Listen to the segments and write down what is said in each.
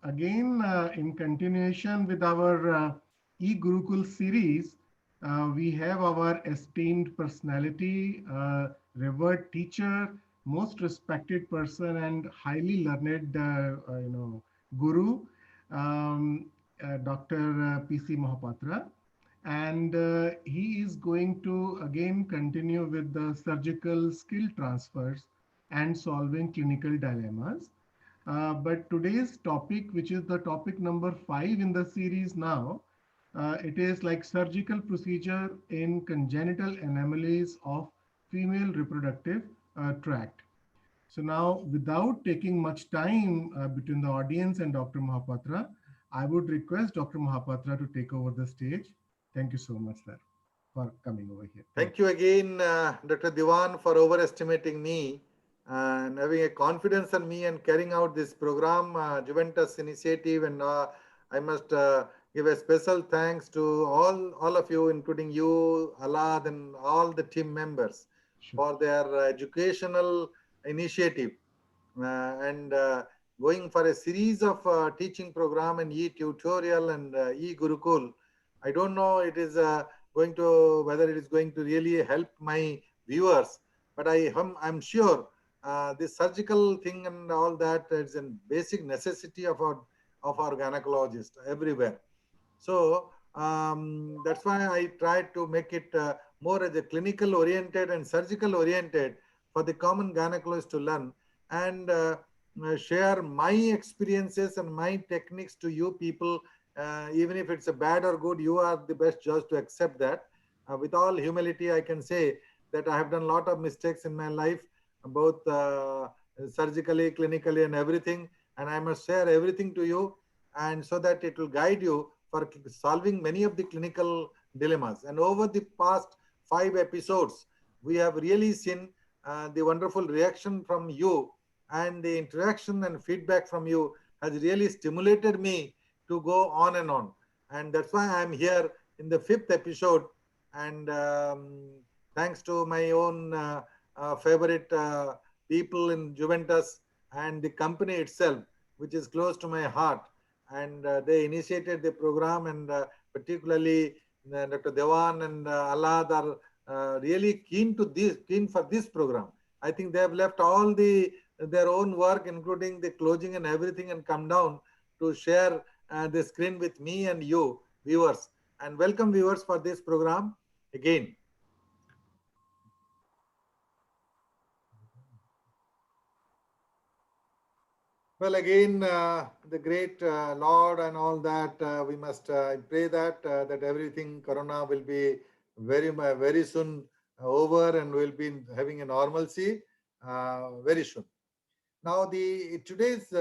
again, in continuation with our e-Gurukul series, we have our esteemed personality, revered teacher, most respected person, and highly learned, guru, um, Dr. P.C. Mohapatra. And he is going to again continue with the surgical skill transfers and solving clinical dilemmas. But today's topic, which is the topic number 5 in the series now, it is like surgical procedure in congenital anomalies of female reproductive tract. So now, without taking much time between the audience and Dr. Mohapatra, I would request Dr. Mohapatra to take over the stage. Thank you so much, sir, for coming over here. Thank Thank you again, Dr. Diwan, for overestimating me and having a confidence in me and carrying out this program, Juventus initiative. And I must give a special thanks to all of you, including you, Alad, and all the team members you. Sure. for their educational initiative and going for a series of teaching program and e-tutorial and e-Gurukul. I don't know it is going to whether it is going to really help my viewers, but I'm sure this surgical thing and all that is a basic necessity of our gynecologist everywhere. So that's why I tried to make it more as a clinical oriented and surgical oriented for the common gynecologist to learn and share my experiences and my techniques to you people. Even if it's a bad or good, you are the best judge to accept that. With all humility, I can say that I have done a lot of mistakes in my life, both surgically, clinically, and everything. And I must share everything to you, and so that it will guide you for solving many of the clinical dilemmas. And over the past 5 episodes, we have really seen the wonderful reaction from you, and the interaction and feedback from you has really stimulated me to go on and on. And that's why I'm here in the 5th episode. And thanks to my own favorite people in Juventus and the company itself, which is close to my heart. And they initiated the program, and particularly Dr. Devan and Alad are really keen for this program. I think they have left all their own work, including the closing and everything, and come down to share the screen with me and you viewers. And welcome viewers for this program again. Well, again, the great Lord and all that, we must pray that everything Corona will be very soon over, and we'll be having a normalcy very soon. Now, the today's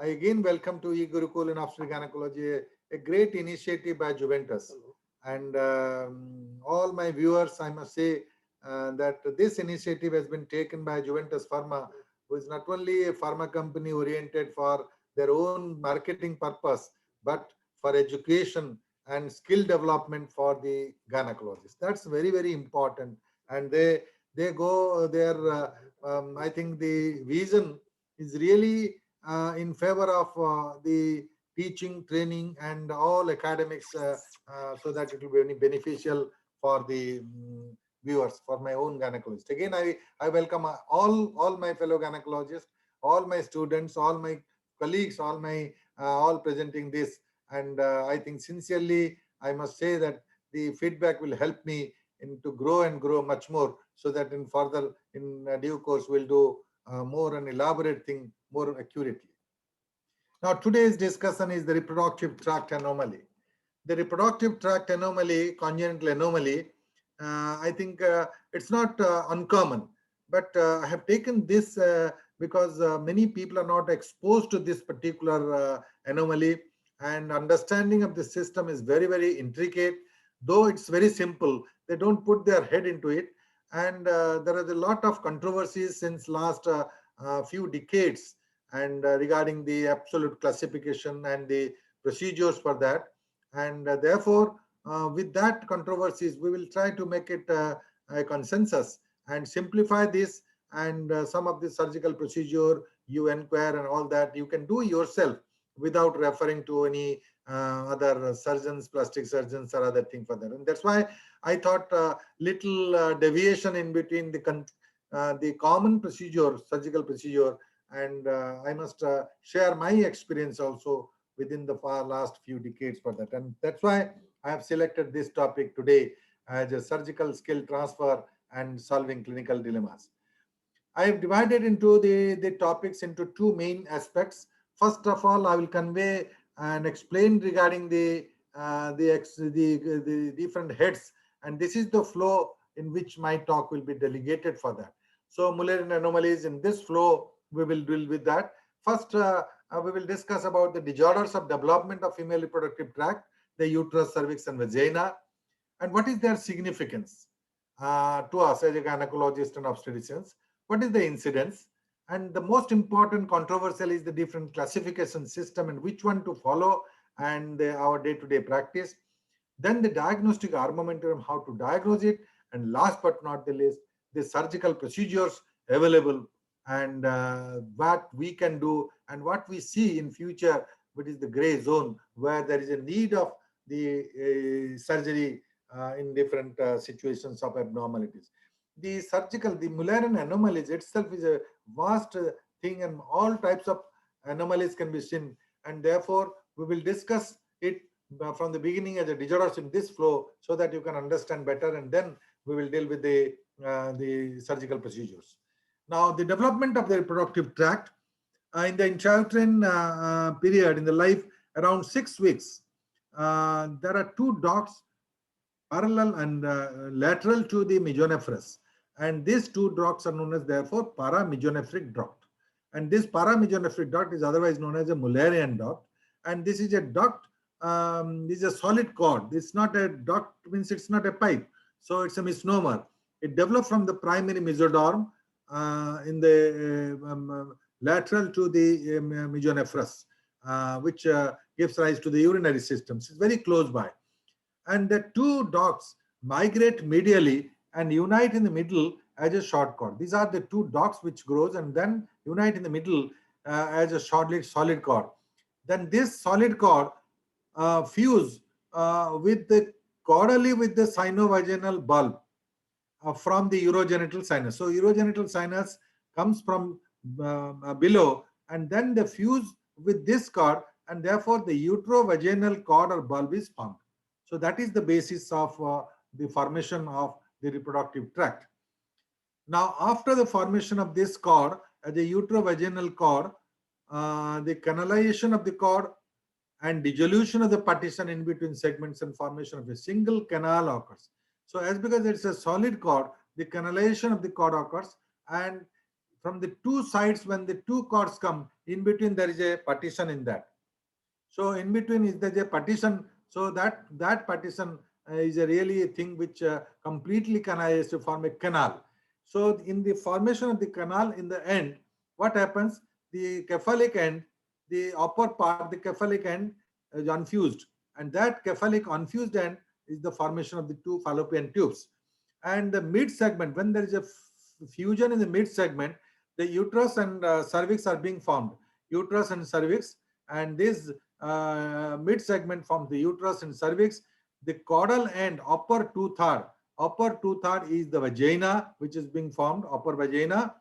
I again welcome to e-Gurukul in obstetric gynecology, a great initiative by Juventus. And all my viewers, I must say that this initiative has been taken by Juventus Pharma, who is not only a pharma company oriented for their own marketing purpose, but for education and skill development for the gynecologists. That's very important. And they go there. I think the vision is really in favor of the teaching, training, and all academics, so that it will be beneficial for the viewers, for my own gynecologist. Again, I welcome all my fellow gynecologists, all my students, all my colleagues, all presenting this. And I think sincerely, I must say that the feedback will help me to grow and grow much more, so that in further, in due course, we'll do more and elaborate thing more accurately. Now, today's discussion is the reproductive tract anomaly. The reproductive tract anomaly, congenital anomaly, I think it's not uncommon, but I have taken this because many people are not exposed to this particular anomaly, and understanding of the system is very intricate. Though it's very simple, they don't put their head into it, and there are a lot of controversies since last few decades, and regarding the absolute classification and the procedures for that. And therefore, with that controversies, we will try to make it a consensus and simplify this. And some of the surgical procedure you inquire and all that you can do yourself without referring to any other surgeons, plastic surgeons, or other thing for that. And that's why I thought little deviation in between the common procedure, surgical procedure, and I must share my experience also within the last few decades for that. And that's why I have selected this topic today as a surgical skill transfer and solving clinical dilemmas. I have divided into the topics into two main aspects. First of all, I will convey and explain regarding the different heads, and this is the flow in which my talk will be delegated for that. So, Mullerian anomalies, in this flow, we will deal with that. First, we will discuss about the disorders of development of female reproductive tract, the uterus, cervix, and vagina, and what is their significance to us as a gynecologist and obstetricians. What is the incidence? And the most important controversial is the different classification system and which one to follow, and our day-to-day practice. Then the diagnostic armamentarium, how to diagnose it, and last but not the least, the surgical procedures available, and what we can do and what we see in future, which is the gray zone where there is a need of the surgery in different situations of abnormalities. The Mullerian anomalies itself is a vast thing, and all types of anomalies can be seen, and therefore we will discuss it from the beginning as a disorders in this flow so that you can understand better, and then we will deal with the surgical procedures. Now, the development of the reproductive tract in the intrauterine period in the life around 6 weeks, there are two ducts parallel and lateral to the mesonephros, and these two ducts are known as therefore paramesonephric duct, and this paramesonephric duct is otherwise known as a Mullerian duct, and this is a duct. This is a solid cord. It's not a duct, means it's not a pipe, so it's a misnomer. It developed from the primary mesoderm in the lateral to the mesonephros, which gives rise to the urinary system. It's very close by, and the two ducts migrate medially and unite in the middle as a short cord. These are the two ducts which grows and then unite in the middle as a solid cord. Then this solid cord fuse with the caudally with the sinovaginal bulb from the urogenital sinus. So urogenital sinus comes from below, and then they fuse with this cord, and therefore the uterovaginal cord or bulb is formed. So that is the basis of the formation of the reproductive tract. Now, after the formation of this cord, the uterovaginal cord, the canalization of the cord and dissolution of the partition in between segments and formation of a single canal occurs. So as because it's a solid cord, the canalization of the cord occurs, and from the two sides, when the two cords come, in between there is a partition in that. So in between is there a partition, so that partition is a really a thing which completely canalizes to form a canal. So in the formation of the canal, in the end, what happens? The cephalic end, the upper part, the cephalic end is unfused, and that cephalic unfused end is the formation of the two fallopian tubes. And the mid segment, when there is a fusion in the mid segment, the uterus and cervix are being formed. Uterus and cervix, and this mid segment forms the uterus and cervix. The caudal end, upper two-third is the vagina, which is being formed, upper vagina,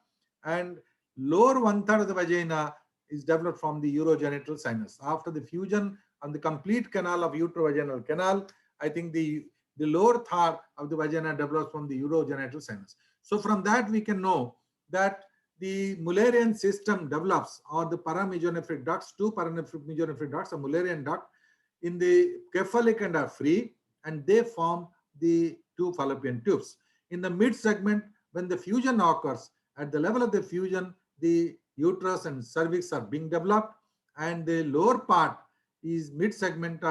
and lower one-third of the vagina is developed from the urogenital sinus. After the fusion and the complete canal of uterovaginal canal, I think the lower third of the vagina develops from the urogenital sinus. So from that we can know that the Mullerian system develops, or the paramesonephric ducts, two paramesonephric ducts, a Mullerian duct in the cephalic end are free, and they form the two fallopian tubes. In the mid segment, when the fusion occurs, at the level of the fusion, the uterus and cervix are being developed, and the lower part is mid segment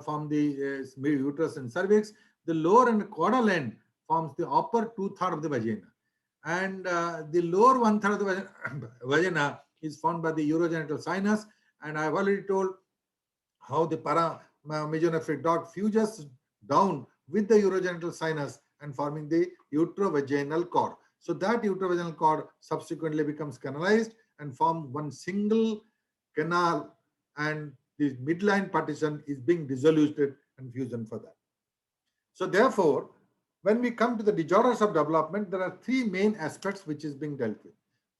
from the uterus and cervix. The lower and caudal end forms the upper two-third of the vagina, and the lower one-third of the vagina is formed by the urogenital sinus. And I have already told how the paramesonephric duct fuses down with the urogenital sinus and forming the uterovaginal cord. So that uterovaginal cord subsequently becomes canalized and form one single canal and the midline partition is being dissoluted and fusion for that. So therefore, when we come to the disorders of development, there are three main aspects which is being dealt with.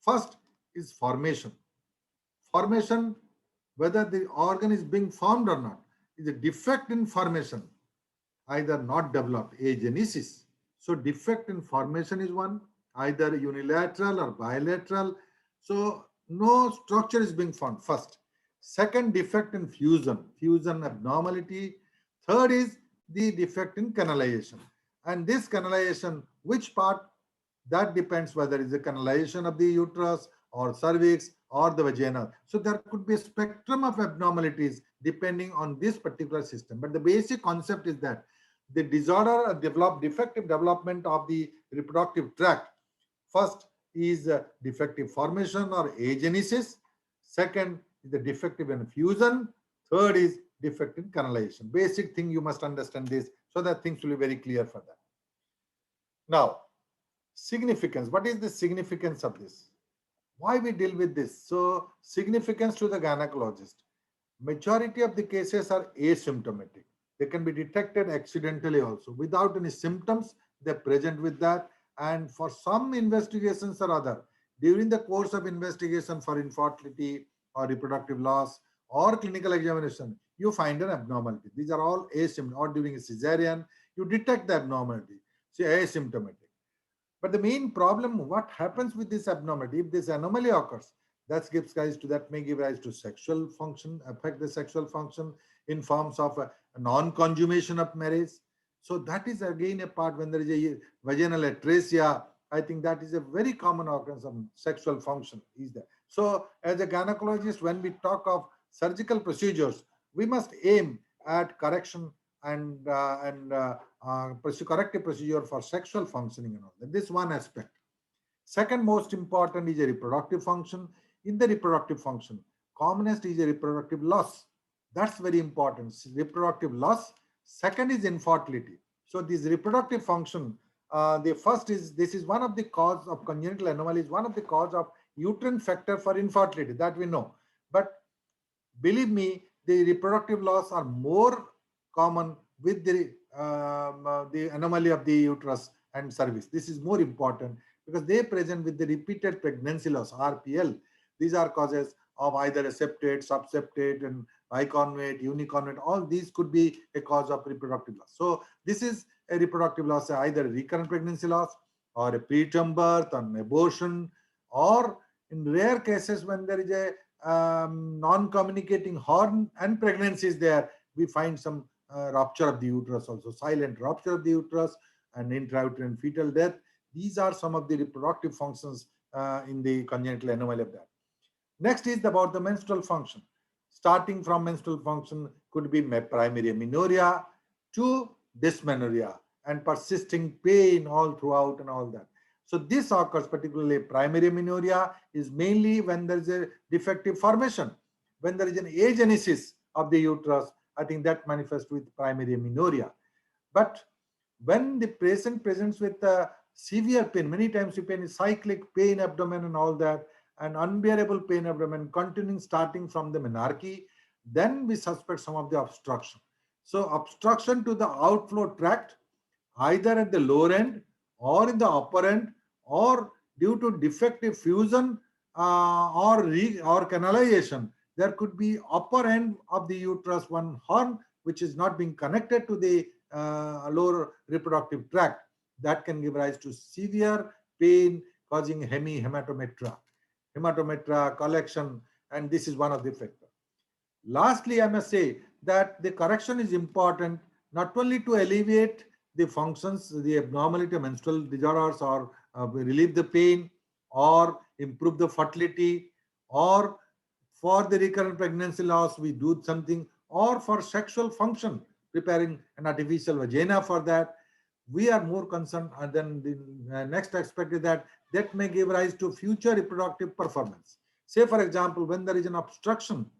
First is formation. Formation, whether the organ is being formed or not, is a defect in formation, either not developed, agenesis. So defect in formation is one, either unilateral or bilateral. So no structure is being formed, first. Second, defect in fusion, fusion abnormality. Third is the defect in canalization. And this canalization, which part, that depends whether it's a canalization of the uterus or cervix or the vagina. So there could be a spectrum of abnormalities depending on this particular system. But the basic concept is that the disorder or defective development of the reproductive tract, first is defective formation or agenesis. Second is the defective in fusion. Third is defect in canalization. Basic thing, you must understand this so that things will be very clear for that. Now, significance. What is the significance of this? Why we deal with this? So, significance to the gynecologist. Majority of the cases are asymptomatic. They can be detected accidentally also. Without any symptoms, they're present with that. And for some investigations or other, during the course of investigation for infertility or reproductive loss or clinical examination, you find an abnormality. These are all asymptomatic. Or during a cesarean, you detect the abnormality. So asymptomatic. But the main problem, what happens with this abnormality, if this anomaly occurs, that gives rise to, that may give rise to sexual function, affect the sexual function in forms of a non-consummation of marriage. So that is again a part when there is a vaginal atresia. I think that is a very common occurrence of sexual function is there. So as a gynecologist, when we talk of surgical procedures, we must aim at correction and corrective procedure for sexual functioning and all that. This one aspect. Second most important is a reproductive function. In the reproductive function, commonest is a reproductive loss. That's very important. Reproductive loss. Second is infertility. So this reproductive function, the first is, this is one of the cause of congenital anomalies, one of the cause of uterine factor for infertility, that we know. But believe me, the reproductive loss are more common with the anomaly of the uterus and cervix. This is more important because they present with the repeated pregnancy loss, RPL. These are causes of either a septate, subseptate, and biconvate, uniconvate. All these could be a cause of reproductive loss. So this is a reproductive loss, either a recurrent pregnancy loss or a preterm birth or an abortion, or in rare cases when there is a non-communicating horn and pregnancy is there, we find some rupture of the uterus also, silent rupture of the uterus and intrauterine fetal death. These are some of the reproductive functions in the congenital anomaly of that. Next is about the menstrual function. Starting from menstrual function could be primary amenorrhea to dysmenorrhea and persisting pain all throughout and all that. So this occurs particularly primary amenorrhea is mainly when there is a defective formation. When there is an agenesis of the uterus, I think that manifests with primary amenorrhea. But when the patient presents with severe pain, many times the pain is cyclic pain, abdomen and all that, and unbearable pain abdomen continuing starting from the menarche, then we suspect some of the obstruction. So obstruction to the outflow tract, either at the lower end or in the upper end, or due to defective fusion or canalization, there could be upper end of the uterus, one horn which is not being connected to the lower reproductive tract. That can give rise to severe pain causing hematometra, collection, and this is one of the factors. Lastly, I must say that the correction is important not only to alleviate the functions, the abnormality of menstrual disorders, or relieve the pain, or improve the fertility, or for the recurrent pregnancy loss, we do something, or for sexual function, preparing an artificial vagina for that. We are more concerned, and then the next aspect is that that may give rise to future reproductive performance. Say, for example, when there is an obstruction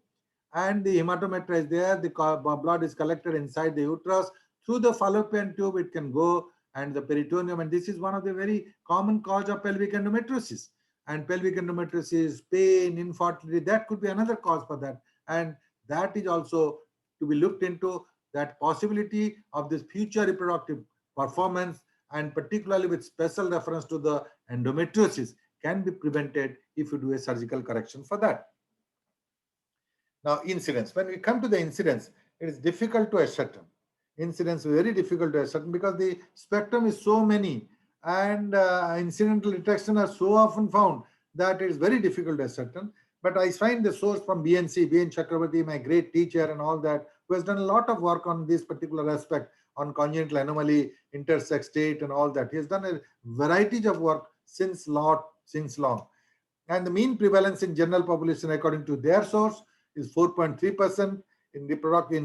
and the hematometra is there, the blood is collected inside the uterus, through the fallopian tube it can go, and the peritoneum, and this is one of the very common cause of pelvic endometriosis. And pelvic endometriosis, pain, infertility, that could be another cause for that. And That is also to be looked into, that possibility of this future reproductive performance, and particularly with special reference to the endometriosis, can be prevented if you do a surgical correction for that. Now, incidence. When we come to the incidence, it is difficult to ascertain. Incidence is very difficult to ascertain because the spectrum is so many, and incidental detection are so often found that it is very difficult to ascertain. But I find the source from BNC, BN Chakrabarti, my great teacher and all that, who has done a lot of work on this particular aspect on congenital anomaly, intersex state and all that. He has done a variety of work since long. And the mean prevalence in general population according to their source is 4.3%. In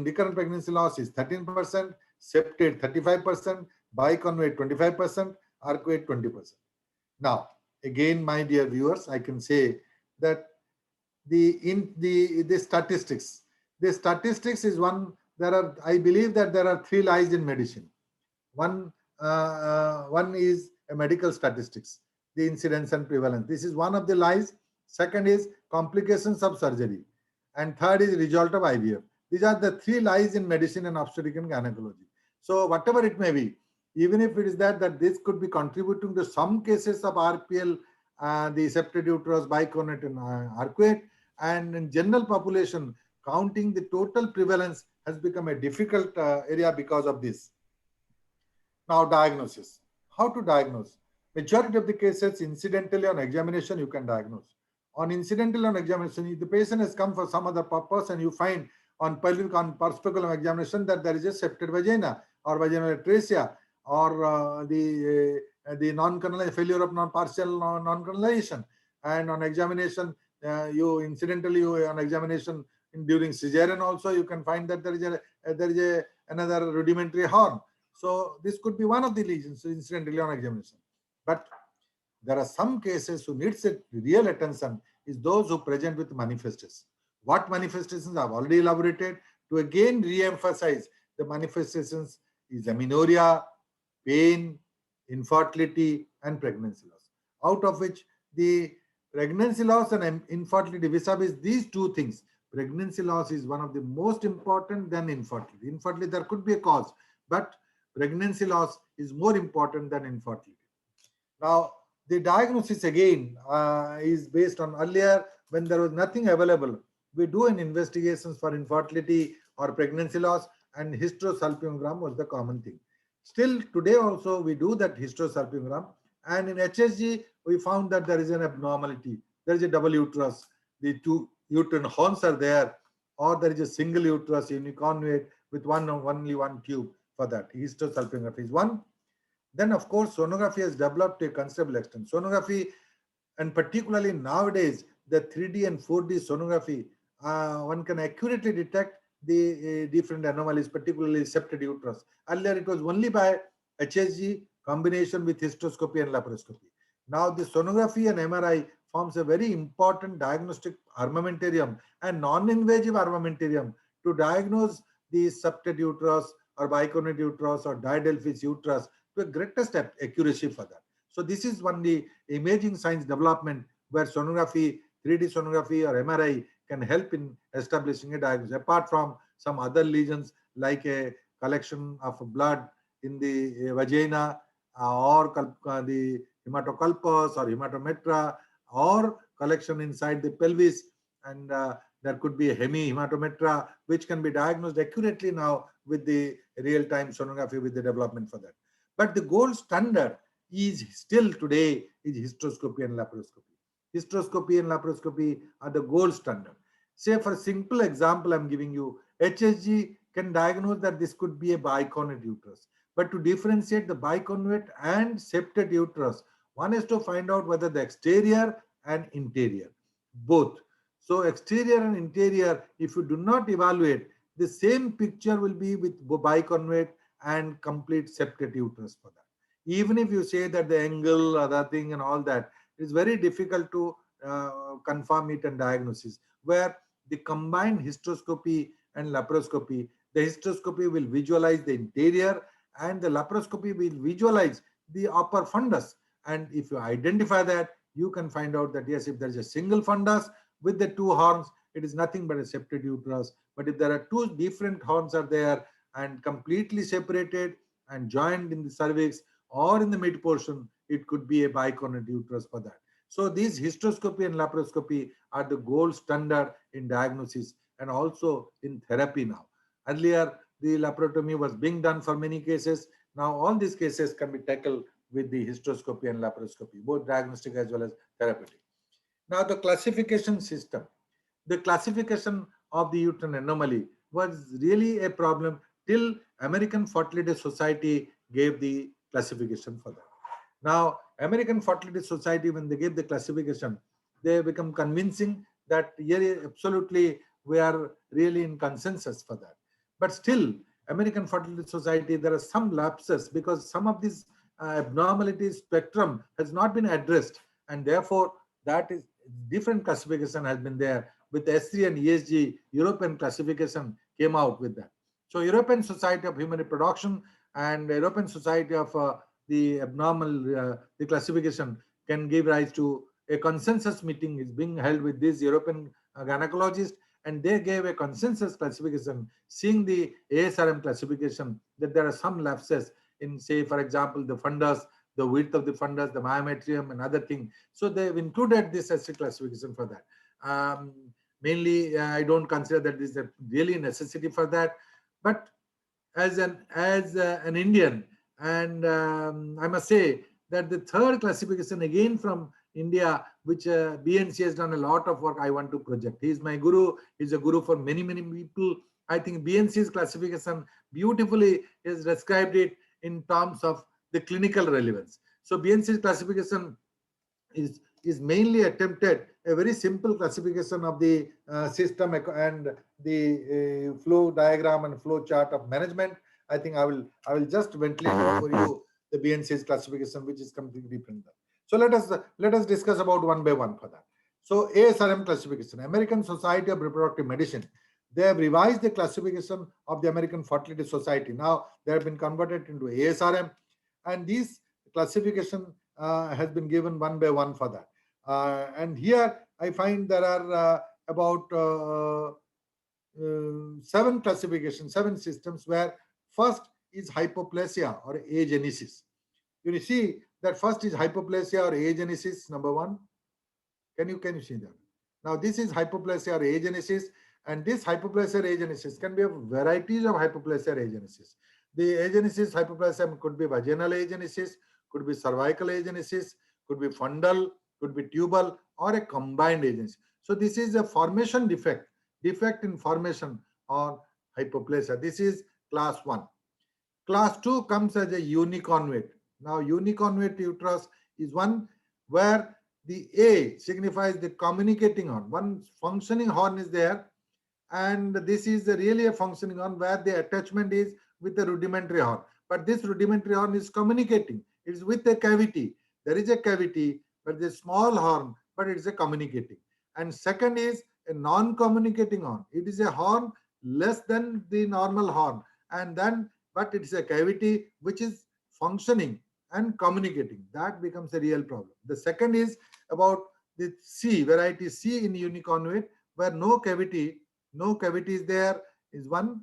recurrent pregnancy loss is 13%, septate 35%, biconjugate 25%, arcuate 20%. Now, again, my dear viewers, I can say that the statistics. The statistics is one. I believe that there are three lies in medicine. One is a medical statistics, the incidence and prevalence. This is one of the lies. Second is complications of surgery, and third is result of IVF. These are the three lies in medicine and obstetric and gynecology. So whatever it may be, even if it is that this could be contributing to some cases of RPL, the septate uterus, biconjugate, and arcuate, and in general population, counting the total prevalence has become a difficult area because of this. Now, diagnosis. How to diagnose? Majority of the cases, incidentally on examination, you can diagnose. On incidental on examination, if the patient has come for some other purpose and you find on pelvic on perspicular examination that there is a septate vagina or vaginal atresia or the non-canalization, failure of partial non-canalization, and on examination, on examination during cesarean also you can find that there is a another rudimentary horn. So this could be one of the lesions incidentally on examination. But there are some cases who needs a real attention is those who present with manifestations. What manifestations I've already elaborated. To again re-emphasize the manifestations is amenorrhea, pain, infertility, and pregnancy loss. Out of which the pregnancy loss and infertility vis-a-vis these two things, pregnancy loss is one of the most important than infertility. Infertility, there could be a cause, but pregnancy loss is more important than infertility. Now, the diagnosis again is based on earlier when there was nothing available. We do an investigations for infertility or pregnancy loss, and hysterosalpingogram was the common thing. Still today also we do that hysterosalpingogram, and in HSG we found that there is an abnormality. There is a double uterus, the two uterine horns are there, or there is a single uterus uniconjugate with only one tube. For that, hysterosalpingography is one. Then, of course, sonography has developed to a considerable extent. Sonography, and particularly nowadays, the 3D and 4D sonography, one can accurately detect the different anomalies, particularly septate uterus. Earlier, it was only by HSG combination with hysteroscopy and laparoscopy. Now, the sonography and MRI forms a very important diagnostic armamentarium and non-invasive armamentarium to diagnose the septate uterus or biconjugate uterus or diadelphys uterus to a greatest accuracy for that. So this is one the imaging science development where sonography, 3D sonography or MRI can help in establishing a diagnosis. Apart from some other lesions like a collection of blood in the vagina or the hematoculpus or hematometra or collection inside the pelvis, and there could be a hemihematometra which can be diagnosed accurately now with the real-time sonography with the development for that. But the gold standard is still today is hysteroscopy and laparoscopy. Hysteroscopy and laparoscopy are the gold standard. Say for a simple example I'm giving you, HSG can diagnose that this could be a biconjugate uterus. But to differentiate the biconjugate and septate uterus, one is to find out whether the exterior and interior, both. So exterior and interior, if you do not evaluate, the same picture will be with biconjugate and complete septate uterus for that. Even if you say that the angle, other thing and all that, it is very difficult to confirm it and diagnosis. Where the combined hysteroscopy and laparoscopy, the hysteroscopy will visualize the interior and the laparoscopy will visualize the upper fundus. And if you identify that, you can find out that yes, if there is a single fundus with the two horns, it is nothing but a septate uterus. But if there are two different horns are there and completely separated and joined in the cervix or in the mid portion, it could be a bicornuate uterus for that. So these hysteroscopy and laparoscopy are the gold standard in diagnosis and also in therapy now. Earlier, the laparotomy was being done for many cases. Now all these cases can be tackled with the hysteroscopy and laparoscopy, both diagnostic as well as therapeutic. Now the classification system. The classification of the uterine anomaly was really a problem till American Fertility Society gave the classification for that. Now, American Fertility Society, when they gave the classification, they become convincing that yeah, absolutely we are really in consensus for that. But still, American Fertility Society, there are some lapses because some of these abnormalities spectrum has not been addressed, and therefore that is different classification has been there with S3 and ESG. European classification came out with that. So European Society of Human Reproduction and European Society of the abnormal the classification can give rise to a consensus meeting is being held with these European gynecologists, and they gave a consensus classification seeing the ASRM classification that there are some lapses in, say, for example, the fundus, the width of the fundus, the myometrium, and other thing. So they've included this as a classification for that. Um, Mainly, I don't consider that this is a really necessity for that, but as an Indian, and I must say that the third classification again from India, which BNC has done a lot of work, I want to project. He is my guru. He's a guru for many people. I think BNC's classification beautifully is described it in terms of the clinical relevance. So BNC's classification is mainly attempted a very simple classification of the system and the flow diagram and flow chart of management. I think I will just ventilate for you the BNC's classification, which is completely different. So let us discuss about one by one for that. So ASRM classification, American Society of Reproductive Medicine. They have revised the classification of the American Fertility Society. Now they have been converted into ASRM, and this classification has been given one by one for that. And here I find there are about seven classifications, seven systems, where first is hypoplasia or agenesis. You see that first is hypoplasia or agenesis, number one. Can you see that? Now this is hypoplasia or agenesis, and this hypoplasia or agenesis can be of varieties of hypoplasia or agenesis. The agenesis hypoplasia could be vaginal agenesis, could be cervical agenesis, could be fundal, could be tubal, or a combined agenesis. So this is a formation defect in formation or hypoplasia. This is class 1. Class 2 comes as a uniconvate. Now, uniconvate uterus is one where the A signifies the communicating horn. One functioning horn is there, and this is really a functioning horn where the attachment is with the rudimentary horn. But this rudimentary horn is communicating. It is with a cavity. There is a cavity, but it's a small horn, but it is a communicating. And second is a non-communicating horn. It is a horn less than the normal horn, and then but it is a cavity which is functioning and communicating. That becomes a real problem. The second is about the C, variety C in uniconvate, where no cavity is there, is one,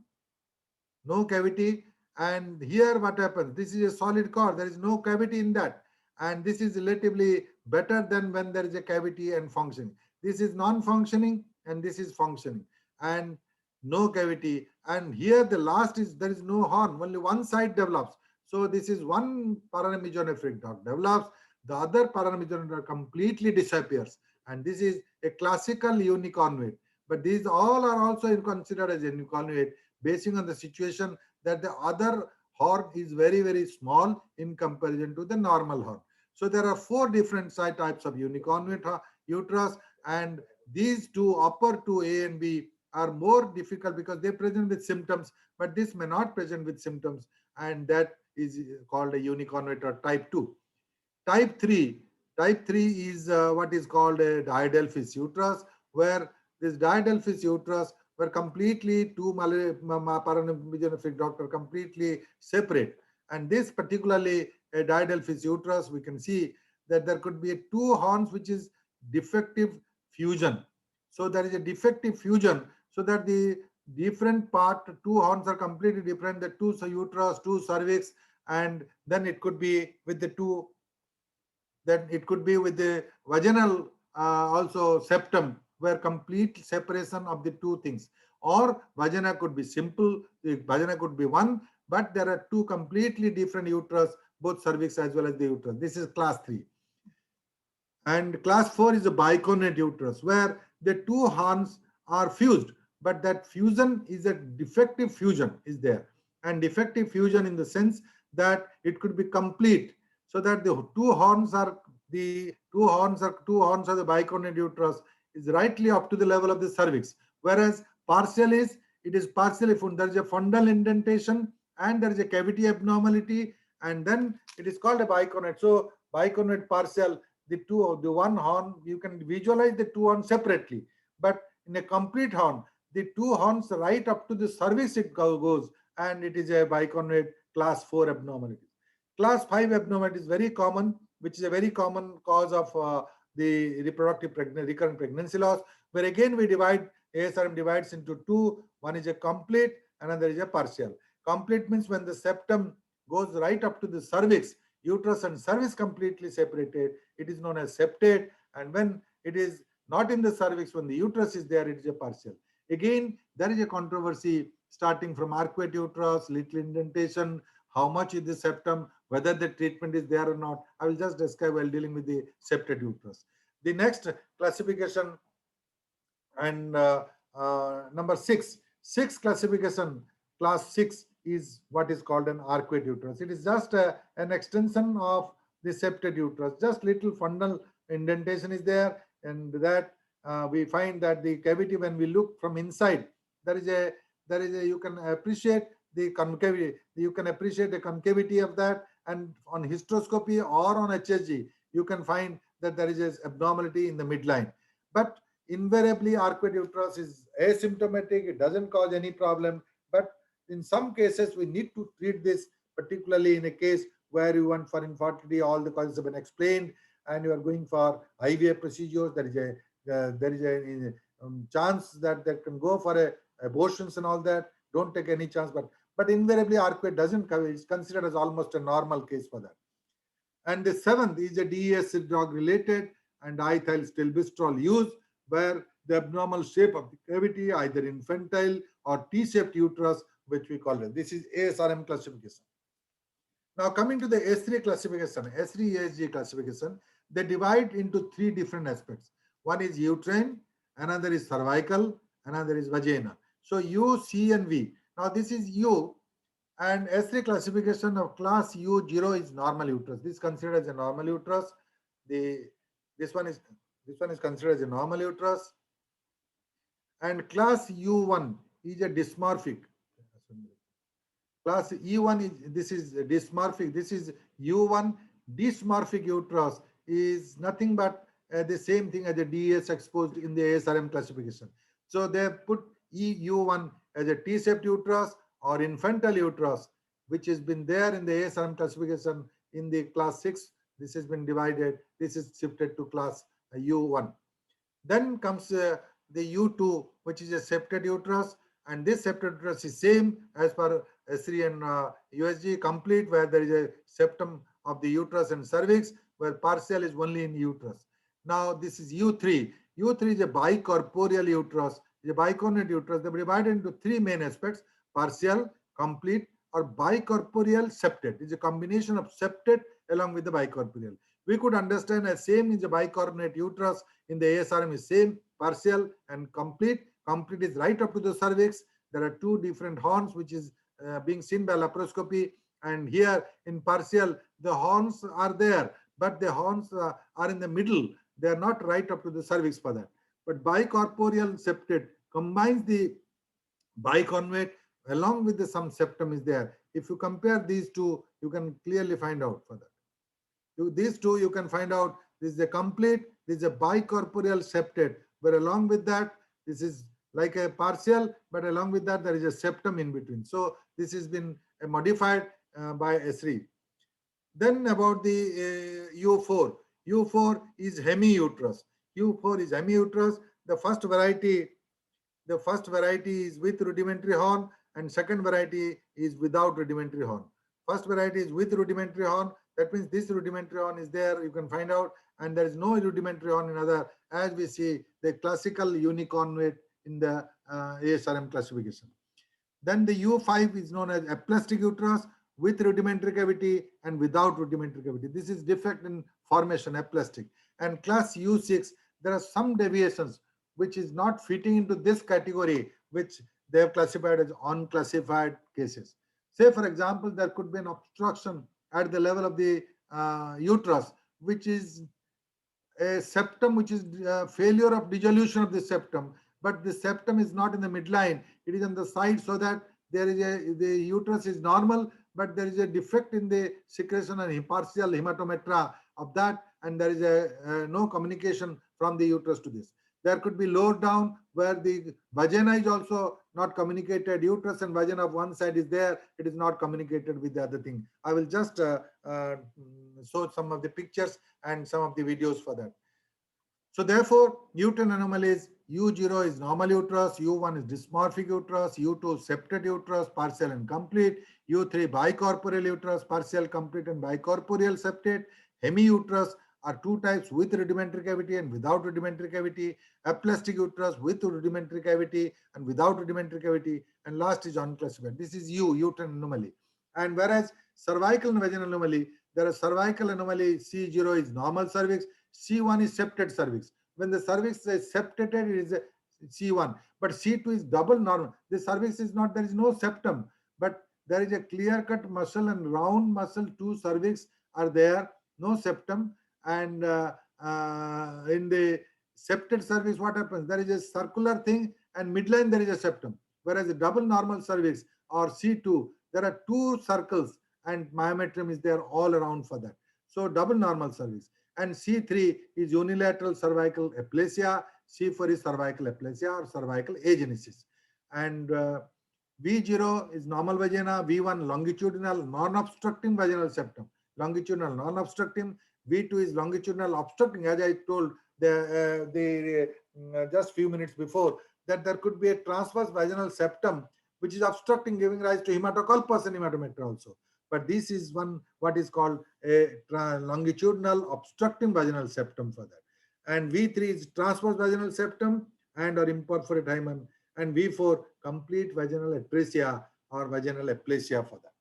no cavity. And here what happens, this is a solid core, there is no cavity in that, and this is relatively better than when there is a cavity and functioning. This is non-functioning and this is functioning, and no cavity. And here the last is there is no horn, only one side develops. So this is one paramesonephric duct develops, the other paramesonephric duct completely disappears, and this is a classical uniconvate. But these all are also considered as uniconvate, basing on the situation that the other horn is very small in comparison to the normal horn. So there are four different types of uniconvate uterus, and these two, upper two A and B, are more difficult because they present with symptoms, but this may not present with symptoms, and that is called a uniconvate or type 2. Type 3. Type 3 is what is called a diadelphys uterus, where this diadelphys uterus were completely two paranephric duct are completely separate. And this particularly a diadelphys uterus, we can see that there could be two horns which is defective fusion. So there is a defective fusion, so that the different part, two horns are completely different, the two uterus, two cervix, and then it could be with the two, then it could be with the vaginal also septum, where complete separation of the two things. Or vagina could be simple, the vagina could be one, but there are two completely different uterus, both cervix as well as the uterus. This is class 3. And class 4 is a bicornate uterus, where the two horns are fused, but that fusion is a defective fusion is there. And defective fusion in the sense that it could be complete, so that the two horns of the bicornate uterus is rightly up to the level of the cervix, whereas partial is, it is partially fund. There is a fundal indentation and there is a cavity abnormality, and then it is called a bicornate. So bicornate partial, the one horn, you can visualize the two horns separately, but in a complete horn, the two horns right up to the cervix it goes, and it is a bicornate class 4 abnormality. Class 5 abnormality is very common, which is a very common cause of the recurrent pregnancy loss, where again we divide, ASRM divides into two. One is a complete, another is a partial. Complete means when the septum goes right up to the cervix, uterus and cervix completely separated, it is known as septate. And when it is not in the cervix, when the uterus is there, it is a partial. Again, there is a controversy starting from arcuate uterus, little indentation, how much is the septum, whether the treatment is there or not. I will just describe while dealing with the septate uterus. The next classification, and number 6, classification, class 6 is what is called an arcuate uterus. It is just an extension of the septate uterus, just little fundal indentation is there, and that we find that the cavity, when we look from inside, there is a you can appreciate the concavity, you can appreciate the concavity of that, and on hysteroscopy or on HSG you can find that there is an abnormality in the midline. But invariably arcuate uterus is asymptomatic, it doesn't cause any problem, but in some cases we need to treat this, particularly in a case where you want for infertility, all the causes have been explained, and you are going for IVF procedures. There is a chance that can go for abortions and all that. Don't take any chance, but invariably arcuate doesn't cover, it's considered as almost a normal case for that. And the 7th is a DES drug related and ethyl stilbestrol use, where the abnormal shape of the cavity, either infantile or T-shaped uterus, which we call it. This is ASRM classification. Now coming to the S3 classification, S3 ESG classification, they divide into 3 different aspects. One is uterine, another is cervical, another is vaginal. So U, C and V. Now this is U, and S3 classification of class U0 is normal uterus. This is considered as a normal uterus. This one is considered as a normal uterus. And class U1 is a dysmorphic. Class E1 is dysmorphic. This is U1 dysmorphic uterus is nothing but the same thing as the DES exposed in the ASRM classification. So they put EU1 as a T-shaped uterus or infantile uterus, which has been there in the ASRM classification in the class 6. This has been divided. This is shifted to class U1. Then comes the U2, which is a septate uterus, and this septate uterus is same as per S3 and USG complete, where there is a septum of the uterus and cervix, where partial is only in uterus. Now this is U3. U3 is a bicorporeal uterus, is a bicornate uterus. They are divided into 3 main aspects: partial, complete, or bicorporeal septate. It's a combination of septate along with the bicorporeal. We could understand as same is a bicornate uterus in the ASRM is same, partial and complete. Complete is right up to the cervix. There are 2 different horns which is being seen by laparoscopy, and here in partial the horns are there, but the horns are in the middle. They are not right up to the cervix for that. But bicorporeal septate combines the biconvate along with the some septum is there. If you compare these two, you can clearly find out for that. These two you can find out. This is a complete, this is a bicorporeal septate, where along with that, this is like a partial, but along with that there is a septum in between. So this has been modified by S3. Then about the U4. U4 is hemiuterus. U4 is hemiuterus. The first variety The first variety is with rudimentary horn and second variety is without rudimentary horn. First variety is with rudimentary horn. That means this rudimentary horn is there. You can find out, and there is no rudimentary horn in other, as we see the classical unicornate in the ASRM classification. Then the U5 is known as aplastic uterus with rudimentary cavity and without rudimentary cavity. This is defect in formation, aplastic. And class U6, there are some deviations which is not fitting into this category, which they have classified as unclassified cases. Say, for example, there could be an obstruction at the level of the uterus, which is a septum, which is failure of dissolution of the septum, but the septum is not in the midline, it is on the side, so that there is the uterus is normal, but there is a defect in the secretion and partial hematometra of that, and there is no communication from the uterus to this. There could be lower down where the vagina is also not communicated. Uterus and vagina of one side is there, it is not communicated with the other thing. I will just show some of the pictures and some of the videos for that. So therefore, uterine anomalies, U0 is normal uterus, U1 is dysmorphic uterus, U2 septate uterus, partial and complete, U3 bicorporeal uterus, partial, complete and bicorporeal septate. Hemiuterus are two types, with rudimentary cavity and without rudimentary cavity. Aplastic uterus with rudimentary cavity and without rudimentary cavity. And last is unclassified. This is uterine anomaly. And whereas cervical and vaginal anomaly, there is cervical anomaly, C0 is normal cervix, C1 is septate cervix. When the cervix is septated, it is a C1, but C2 is double normal. The cervix is not, there is no septum, but there is a clear-cut muscle and round muscle, two cervix are there, no septum. And in the septate cervix, what happens? There is a circular thing, and midline there is a septum. Whereas the double normal cervix or C2, there are two circles, and myometrium is there all around for that. So double normal cervix. And C3 is unilateral cervical aplasia, C4 is cervical aplasia or cervical agenesis. And V0 is normal vagina, V1 longitudinal non-obstructing vaginal septum, longitudinal non-obstructing, V2 is longitudinal obstructing, as I told just few minutes before, that there could be a transverse vaginal septum which is obstructing, giving rise to hematoculpus and hematometra also. But this is one what is called a longitudinal obstructing vaginal septum for that. And V3 is transverse vaginal septum and or imperforate hymen, and V4 complete vaginal atresia or vaginal aplasia for that.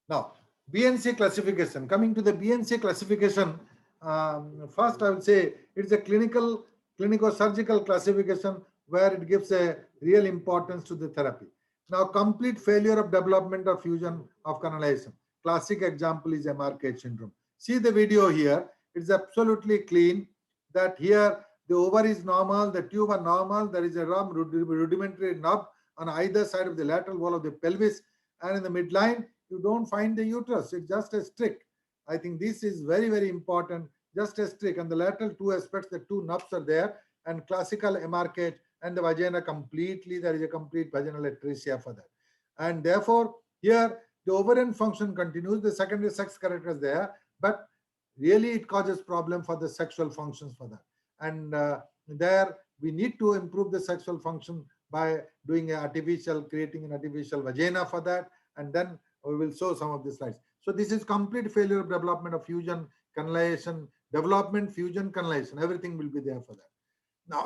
Now, BNC classification. Coming to the BNC classification, first I will say it's a clinico-surgical classification where it gives a real importance to the therapy. Now, complete failure of development or fusion of canalization. Classic example is MRK syndrome. See the video here. It's absolutely clean that here the ovary is normal, the tube are normal, there is a rudimentary knob on either side of the lateral wall of the pelvis, and in the midline, you don't find the uterus. It's just a streak. I think this is very, very important. Just a streak. And the lateral two aspects, the two knobs are there, and classical MRK, and the vagina completely, there is a complete vaginal atresia for that. And therefore, here the ovarian function continues, the secondary sex character is there, but really it causes problem for the sexual functions for that. And there we need to improve the sexual function by doing creating an artificial vagina for that, and then we will show some of the slides. So this is complete failure of development of fusion, canalization, development, fusion, canalization, everything will be there for that. Now,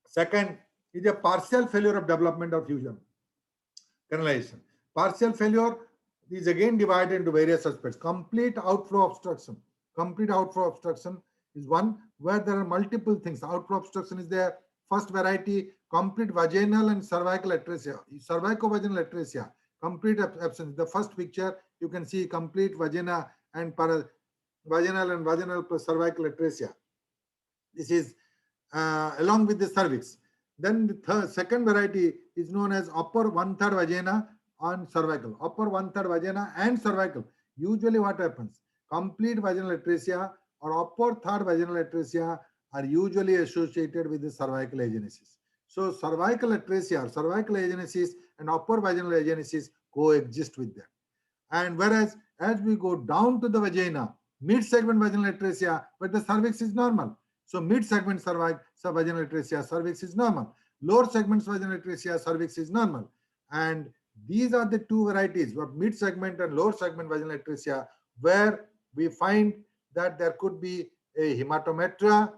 second is a partial failure of development of fusion, canalization. Partial failure is again divided into various aspects. Complete outflow obstruction. Complete outflow obstruction is one where there are multiple things. Outflow obstruction is there. First variety, complete vaginal and cervical atresia, cervico-vaginal atresia, complete absence. The first picture, you can see complete vagina and vaginal plus cervical atresia. This is along with the cervix. Then the second variety is known as upper one-third vagina on cervical. Upper one-third vagina and cervical. Usually what happens? Complete vaginal atresia or upper third vaginal atresia are usually associated with the cervical agenesis. So cervical atresia or cervical agenesis and upper vaginal agenesis coexist with them. And whereas as we go down to the vagina, mid-segment vaginal atresia, but the cervix is normal. So mid-segment vaginal atresia, cervix is normal. Lower segment vaginal atresia, cervix is normal. And these are the two varieties of mid-segment and lower segment vaginal atresia, where we find that there could be a hematometra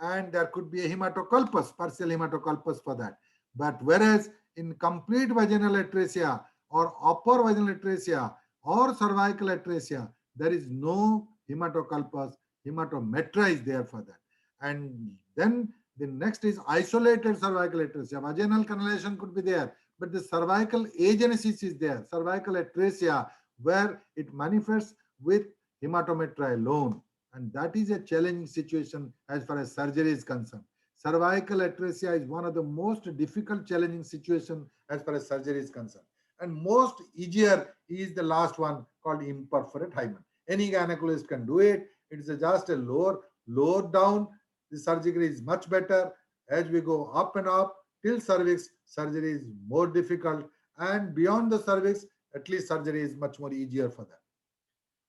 and there could be a hematoculpus, partial hematoculpus for that. But whereas in complete vaginal atresia or upper vaginal atresia or cervical atresia, there is no hematoculpus, hematometra is there for that. And then the next is isolated cervical atresia. Vaginal cannulation could be there, but the cervical agenesis is there, cervical atresia, where it manifests with hematometra alone. And that is a challenging situation as far as surgery is concerned. Cervical atresia is one of the most difficult, challenging situation as far as surgery is concerned. And most easier is the last one called imperforate hymen. Any gynecologist can do it. It is just a lower down. The surgery is much better. As we go up and up till cervix, surgery is more difficult. And beyond the cervix, at least surgery is much more easier for that.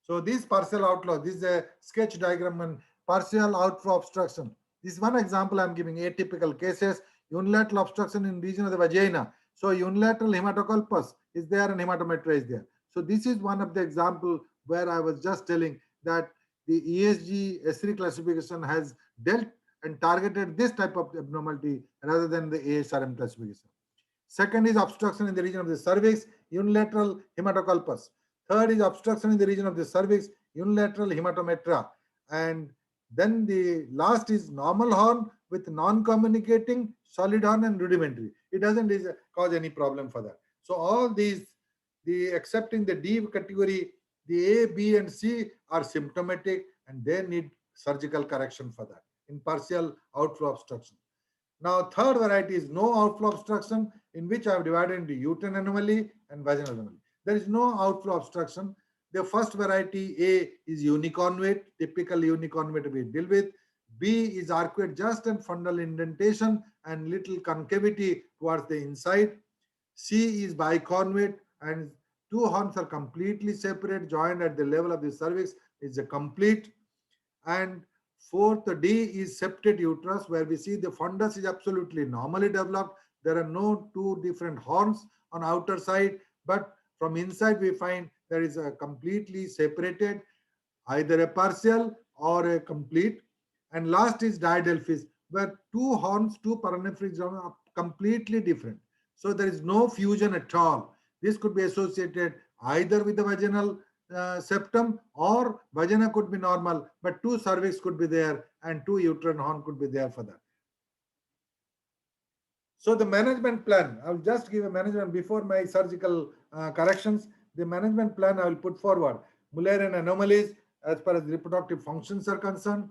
So this partial outflow, this is a sketch diagram and partial outflow obstruction. This is one example I'm giving, atypical cases, unilateral obstruction in region of the vagina. So unilateral hematoculpus is there and hematometra is there. So this is one of the example where I was just telling that the ESG S3 classification has dealt and targeted this type of abnormality rather than the ASRM classification. Second is obstruction in the region of the cervix, unilateral hematoculpus. Third is obstruction in the region of the cervix, unilateral hematometra. And then the last is normal horn with non-communicating solid horn and rudimentary. It doesn't cause any problem for that. So all these, excepting the D category, the A, B, and C are symptomatic and they need surgical correction for that in partial outflow obstruction. Now, third variety is no outflow obstruction, in which I have divided into uterine anomaly and vaginal anomaly. There is no outflow obstruction. The first variety A is uniconvate, typical uniconvate we deal with. B is arcuate, just and fundal indentation and little concavity towards the inside. C is biconvate and two horns are completely separate, joined at the level of the cervix is a complete. And fourth D is septate uterus, where we see the fundus is absolutely normally developed. There are no two different horns on outer side, but from inside we find there is a completely separated, either a partial or a complete. And last is diadelphys, where two horns, two paranephric zones are completely different. So there is no fusion at all. This could be associated either with the vaginal septum, or vagina could be normal, but two cervix could be there and two uterine horn could be there for that. So the management plan, I will just give a management before my surgical corrections. The management plan I will put forward. Mullerian anomalies as far as reproductive functions are concerned.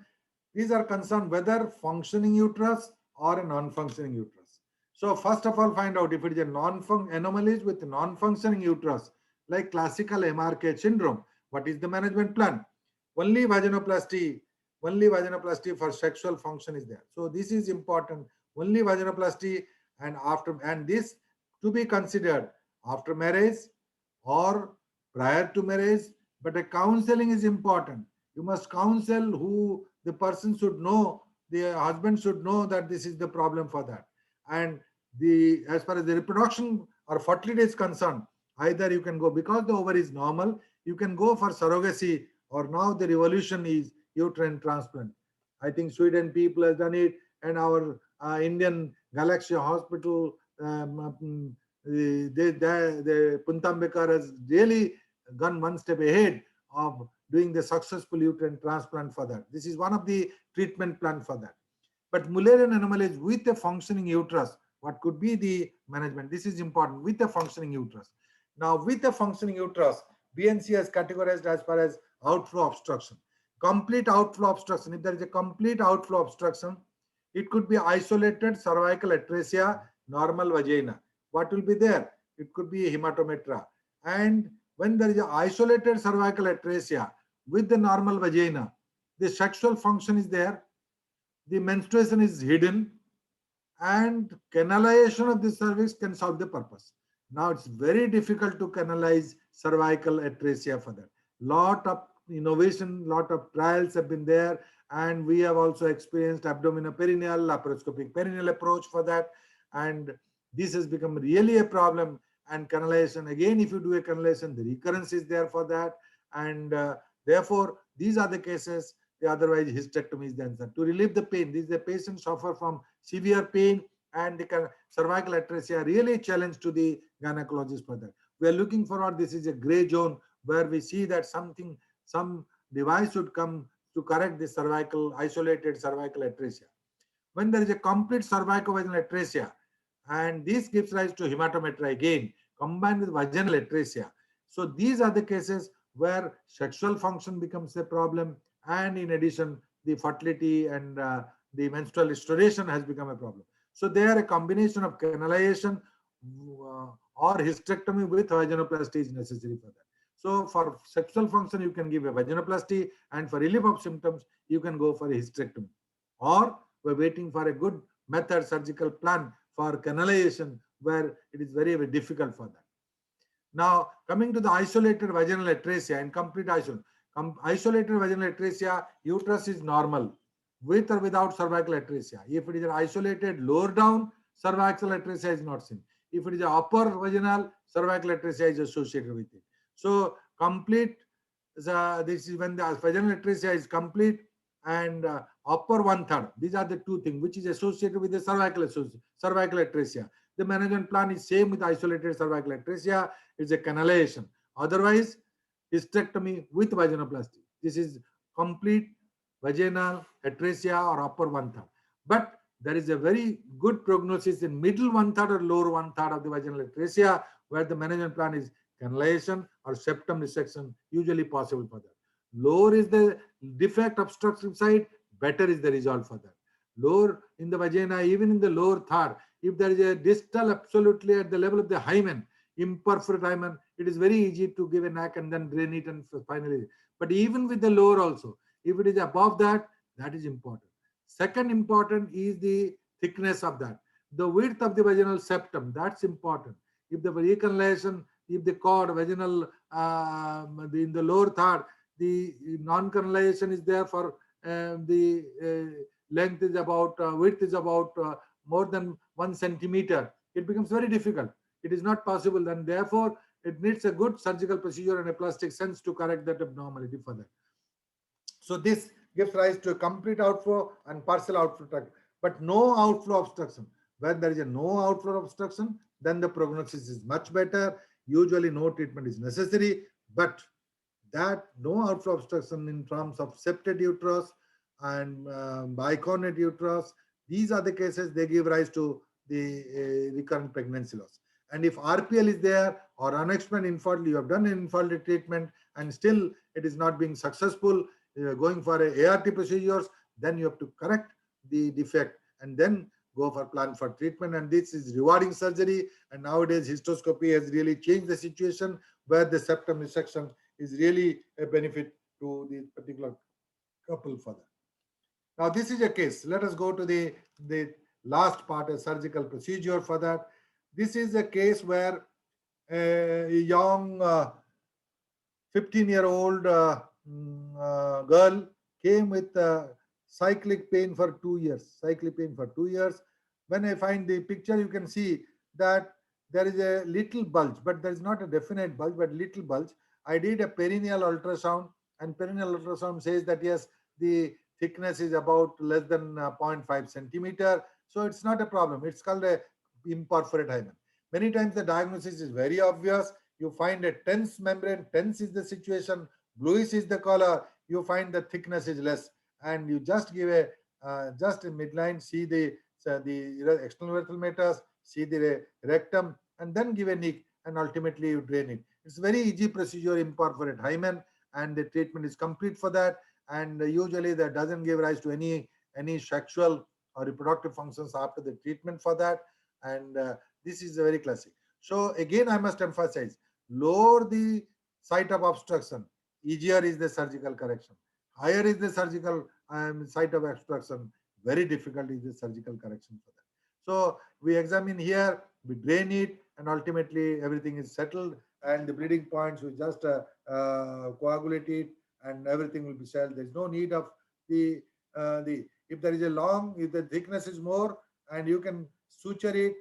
These are concerned whether functioning uterus or a non-functioning uterus. So first of all, find out if it is a anomalies with non-functioning uterus, like classical MRK syndrome. What is the management plan? Only vaginoplasty for sexual function is there. So this is important. Only vaginoplasty, and this to be considered after marriage or prior to marriage. But a counseling is important. You must counsel who the person should know. The husband should know that this is the problem for that. And as far as the reproduction or fertility is concerned, either you can go, because the ovary is normal, you can go for surrogacy, or now the revolution is uterine transplant. I think Sweden people has done it, and our Indian Galaxy Hospital, the Puntambekar has really gone one step ahead of doing the successful uterine transplant for that. This is one of the treatment plan for that. But Mullerian anomalies with a functioning uterus, what could be the management? This is important, with a functioning uterus. Now, with a functioning uterus, BNC has categorized as far as outflow obstruction. Complete outflow obstruction. If there is a complete outflow obstruction, it could be isolated cervical atresia, normal vagina. What will be there? It could be hematometra. And when there is an isolated cervical atresia with the normal vagina, the sexual function is there, the menstruation is hidden, and canalization of the cervix can solve the purpose. Now it's very difficult to canalize cervical atresia for that. Lot of innovation, lot of trials have been there, And we have also experienced abdominoperineal, laparoscopic perineal approach for that. And this has become really a problem. And canalization, again, if you do a canalization, the recurrence is there for that. And therefore, these are the cases. Otherwise, hysterectomy is the answer. To relieve the pain, these the patients suffer from severe pain, and the cervical atresia are really a challenge to the gynecologist for that. We are looking forward. This is a gray zone where we see that some device should come to correct the isolated cervical atresia. When there is a complete cervicovaginal atresia, and this gives rise to hematometry again, combined with vaginal atresia. So these are the cases where sexual function becomes a problem, and in addition, the fertility and the menstrual restoration has become a problem. So they are a combination of canalization or hysterectomy with vaginoplasty is necessary for that. So for sexual function, you can give a vaginoplasty, and for relief of symptoms, you can go for a hysterectomy. Or we're waiting for a good method, surgical plan for canalization, where it is very, very difficult for that. Now, coming to the isolated vaginal atresia and complete isolation. Isolated vaginal atresia, uterus is normal with or without cervical atresia. If it is an isolated lower down, cervical atresia is not seen. If it is an upper vaginal, cervical atresia is associated with it. So, complete, this is when the vaginal atresia is complete, and upper one third. These are the two things which is associated with the cervical atresia. The management plan is same with isolated cervical atresia. It's a canalization. Otherwise, hysterectomy with vaginoplasty. This is complete vaginal atresia or upper one third. But there is a very good prognosis in middle one third or lower one third of the vaginal atresia, where the management plan is canalization or septum resection, usually possible for that. Lower is the defect obstructive side, better is the result for that. Lower in the vagina, even in the lower third, if there is a distal absolutely at the level of the hymen, imperforate hymen, it is very easy to give a knack and then drain it and finally. But even with the lower also, if it is above that, that is important. Second important is the thickness of that. The width of the vaginal septum, that's important. If the recanalization, if the cord, vaginal, in the lower third, the non-canalization is there for the length is about, width is about more than 1 centimeter, it becomes very difficult. It is not possible, and therefore it needs a good surgical procedure and a plastic sense to correct that abnormality for that. So this gives rise to a complete outflow and partial outflow, but no outflow obstruction. When there is a no outflow obstruction, then the prognosis is much better. Usually no treatment is necessary, but that no outflow obstruction in terms of septate uterus and bicornate uterus, these are the cases they give rise to the recurrent pregnancy loss. And if RPL is there or unexplained infertility, you have done an infertility treatment and still it is not being successful, going for a ART procedures, then you have to correct the defect and then go for plan for treatment. And this is rewarding surgery. And nowadays histoscopy has really changed the situation, where the septum resection is really a benefit to the particular couple for that. Now this is a case. Let us go to the last part, a surgical procedure for that. This is a case where a young 15-year-old girl came with cyclic pain for 2 years. Cyclic pain for 2 years. When I find the picture, you can see that there is a little bulge, but there is not a definite bulge, but little bulge. I did a perineal ultrasound, and perineal ultrasound says that yes, the thickness is about less than 0.5 centimeter. So it's not a problem. It's called a imperforate hymen. Many times the diagnosis is very obvious. You find a tense membrane, tense is the situation, bluish is the color, you find the thickness is less, and you just give a just a midline, see the external urethral meatus, see the rectum, and then give a nick, and ultimately you drain it. It's very easy procedure, imperforate hymen, and the treatment is complete for that. And usually that doesn't give rise to any sexual or reproductive functions after the treatment for that. And this is very classic. So again, I must emphasize, lower the site of obstruction, easier is the surgical correction. Higher is the surgical site of obstruction, very difficult is the surgical correction for that. So we examine here, we drain it, and ultimately everything is settled. And the bleeding points, we just coagulate it, and everything will be settled. There's no need of the the if there is a long, if the thickness is more, and you can suture it,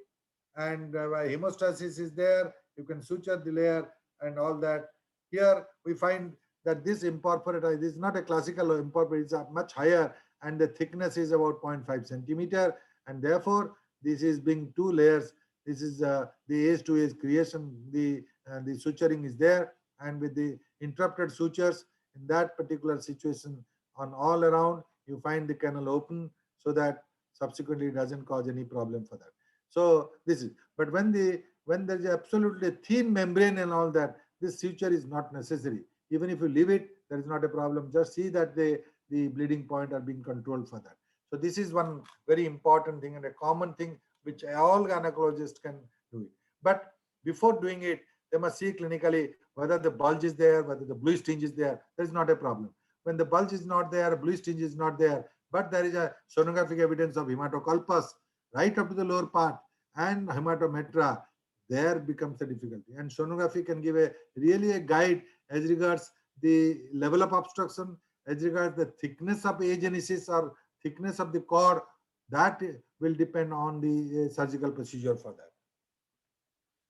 and hemostasis is there, you can suture the layer and all that. Here we find that this imperforate, this is not a classical imperforate, it's a much higher, and the thickness is about 0.5 centimeter, and therefore this is being two layers. This is the age to age creation, the suturing is there, and with the interrupted sutures in that particular situation on all around, you find the canal open, so that subsequently it doesn't cause any problem for that. So this is, but when there is absolutely thin membrane and all that, this suture is not necessary. Even if you leave it, there is not a problem. Just see that the bleeding point are being controlled for that. So this is one very important thing and a common thing which all gynecologists can do it. But before doing it, they must see clinically whether the bulge is there, whether the blue stinge is there. There is not a problem. When the bulge is not there, blue stinge is not there, but there is a sonographic evidence of hematoculpus right up to the lower part and hematometra, there becomes the difficulty. And sonography can give a really a guide as regards the level of obstruction, as regards the thickness of agenesis or thickness of the cord. That will depend on the surgical procedure for that.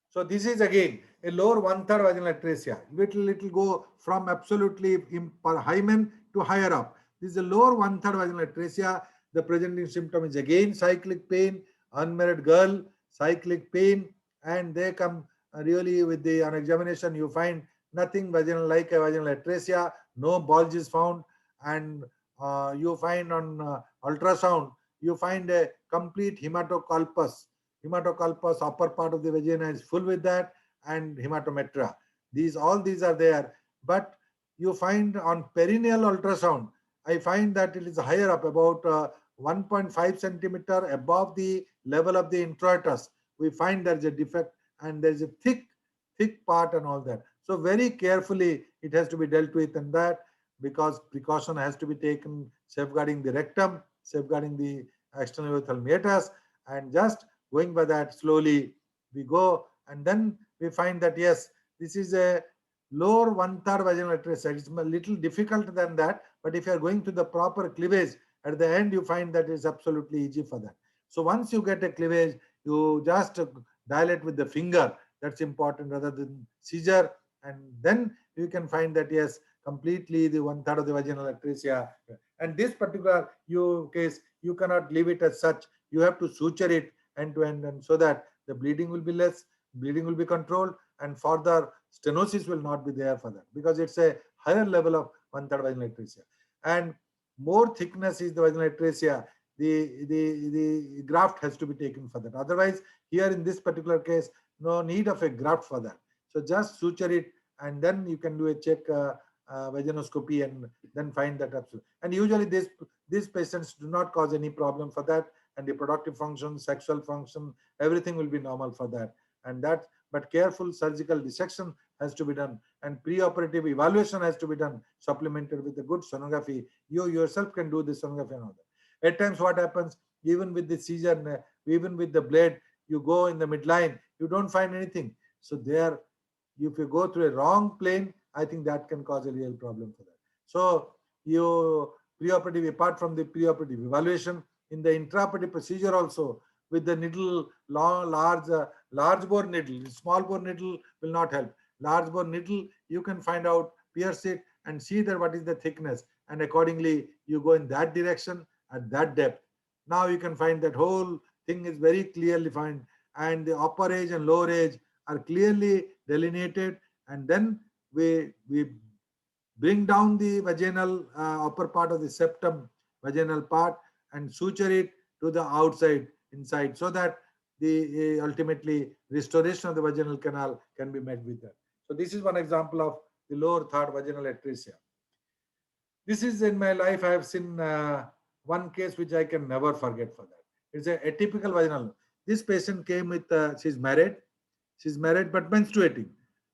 So this is again a lower one-third vaginal atresia. It will go from absolutely hymen to higher up. This is a lower one-third vaginal atresia. The presenting symptom is again cyclic pain, unmarried girl, cyclic pain, and they come really with the on examination you find nothing vaginal like a vaginal atresia, no bulge is found, and you find on ultrasound you find a complete hematoculpus. Hematoculpus, upper part of the vagina is full with that, and hematometra. All these are there, but you find on perineal ultrasound, I find that it is higher up, about 1.5 centimeter above the level of the introitus. We find there is a defect, and there is a thick part and all that. So very carefully it has to be dealt with, and that because precaution has to be taken, safeguarding the rectum, safeguarding the external urethral meatus, and just going by that slowly we go, and then we find that yes, this is a lower one-third vaginal atresia. It's a little difficult than that, but if you are going to the proper cleavage at the end, you find that it's absolutely easy for that. So once you get a cleavage, you just dilate with the finger. That's important rather than seizure, and then you can find that yes, completely the one-third of the vaginal atresia. And this particular case, you cannot leave it as such. You have to suture it end to end, and so that the bleeding will be less, bleeding will be controlled, and further stenosis will not be there for that, because it's a higher level of one-third vaginal atresia. And more thickness is the vaginal atresia, the graft has to be taken for that. Otherwise, here in this particular case, no need of a graft for that. So just suture it, and then you can do a check vaginoscopy, and then find that absolute. And usually these patients do not cause any problem for that, and reproductive function, sexual function, everything will be normal for that. And that, but careful surgical dissection has to be done, and pre-operative evaluation has to be done, supplemented with a good sonography. You yourself can do the sonography and all that. At times what happens, even with the seizure, even with the blade, you go in the midline, you don't find anything. So there, if you go through a wrong plane, I think that can cause a real problem for that. So you preoperative, apart from the preoperative evaluation, in the intraoperative procedure also, with the needle, large bore needle, small bore needle will not help. Large bore needle, you can find out, pierce it, and see that what is the thickness, and accordingly you go in that direction at that depth. Now you can find that whole thing is very clearly defined, and the upper edge and lower edge are clearly delineated, and then we bring down the vaginal upper part of the septum, vaginal part, and suture it to the outside inside, so that the ultimately restoration of the vaginal canal can be met with that. So this is one example of the lower third vaginal atresia. This is in my life I have seen one case which I can never forget for that. It's a atypical vaginal. This patient came with she's married but menstruating.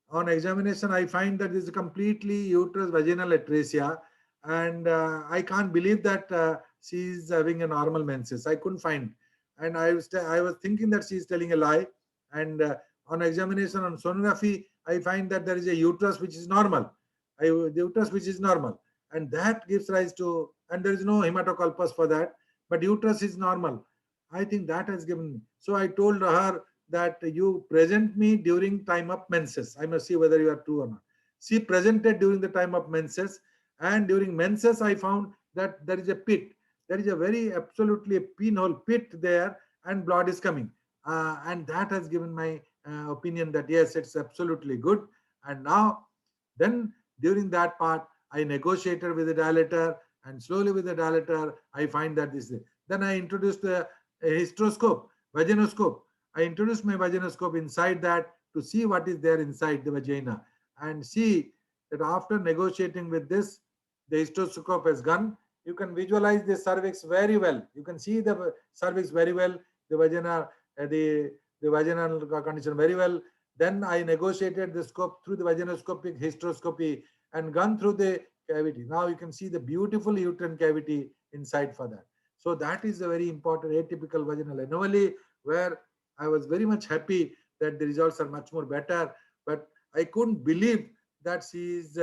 On examination, I find that this is completely uterus vaginal atresia, and I can't believe that she's having a normal menses. I couldn't find, and I was thinking that she's telling a lie. And on examination on sonography, I find that there is a uterus which is normal. The uterus which is normal, and that gives rise to and there is no hematoculpus for that, but uterus is normal. I think that has given me. So I told her that you present me during time of menses. I must see whether you are true or not. She presented during the time of menses, and during menses I found that there is a pit. There is a very absolutely a pinhole pit there, and blood is coming. And that has given my opinion that yes, it's absolutely good. And now, then during that part, I negotiated with the dilator, and slowly with the dilator, I find that this is. Then I introduced a hysteroscope, vaginoscope. I introduced my vaginoscope inside that to see what is there inside the vagina, and see that after negotiating with this, the hysteroscope has gone. You can visualize the cervix very well. You can see the cervix very well, the vagina, the vaginal condition very well. Then I negotiated the scope through the vaginoscopic hysteroscopy and gone through the cavity. Now you can see the beautiful uterine cavity inside for that. So that is a very important atypical vaginal anomaly where I was very much happy that the results are much more better. But I couldn't believe that she is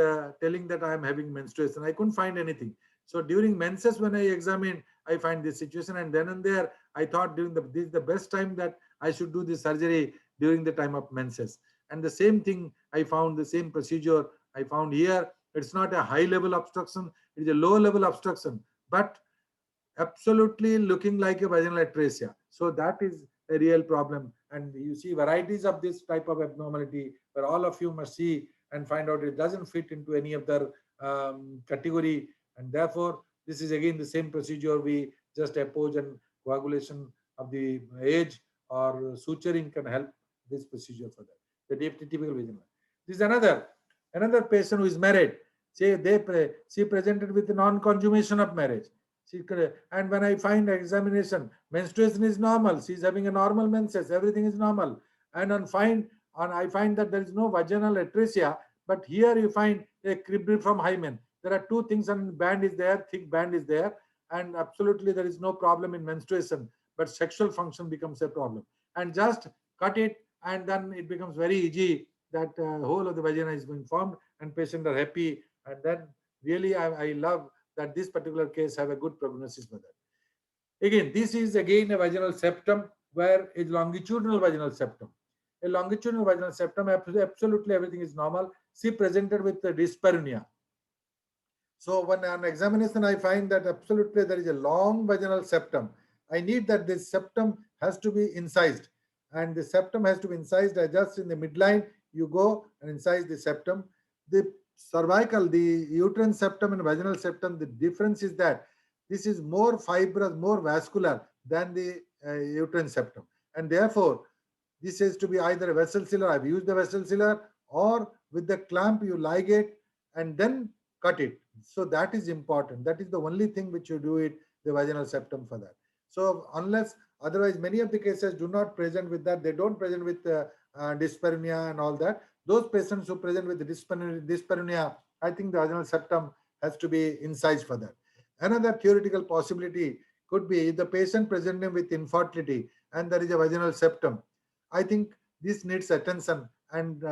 telling that I am having menstruation. I couldn't find anything. So during menses, when I examined, I find this situation, and then and there, I thought during this is the best time that I should do this surgery during the time of menses. And the same thing, I found the same procedure. I found here it's not a high level obstruction; it is a low level obstruction, but absolutely looking like a vaginal atresia. So that is a real problem. And you see varieties of this type of abnormality where all of you must see and find out it doesn't fit into any other category. And therefore, this is again the same procedure. We just approach and coagulation of the age or suturing can help this procedure for that. The typical vaginal. This is another patient who is married. Say she presented with non-consummation of marriage. And when I find examination, menstruation is normal. She's having a normal menses. Everything is normal. And I find that there is no vaginal atresia. But here you find a crib from hymen. There are two things, and band is there, thick band is there, and absolutely there is no problem in menstruation. But sexual function becomes a problem. And just cut it, and then it becomes very easy that whole of the vagina is being formed, and patients are happy. And then really, I love that this particular case have a good prognosis for that. Again, this is again a vaginal septum where is longitudinal vaginal septum. A longitudinal vaginal septum, absolutely everything is normal. She presented with the dyspareunia. So when on examination, I find that absolutely there is a long vaginal septum. I need that this septum has to be incised, and the septum has to be incised just in the midline. You go and incise the septum. The cervical, the uterine septum and vaginal septum, the difference is that this is more fibrous, more vascular than the uterine septum, and therefore this has to be either a vessel sealer. I've used the vessel sealer, or with the clamp you ligate and then cut it. So that is important. That is the only thing which you do it, the vaginal septum for that. So unless otherwise, many of the cases do not present with that. They don't present with dyspareunia and all that. Those patients who present with the dyspareunia, I think the vaginal septum has to be incised for that. Another theoretical possibility could be the patient presenting with infertility and there is a vaginal septum. I think this needs attention, and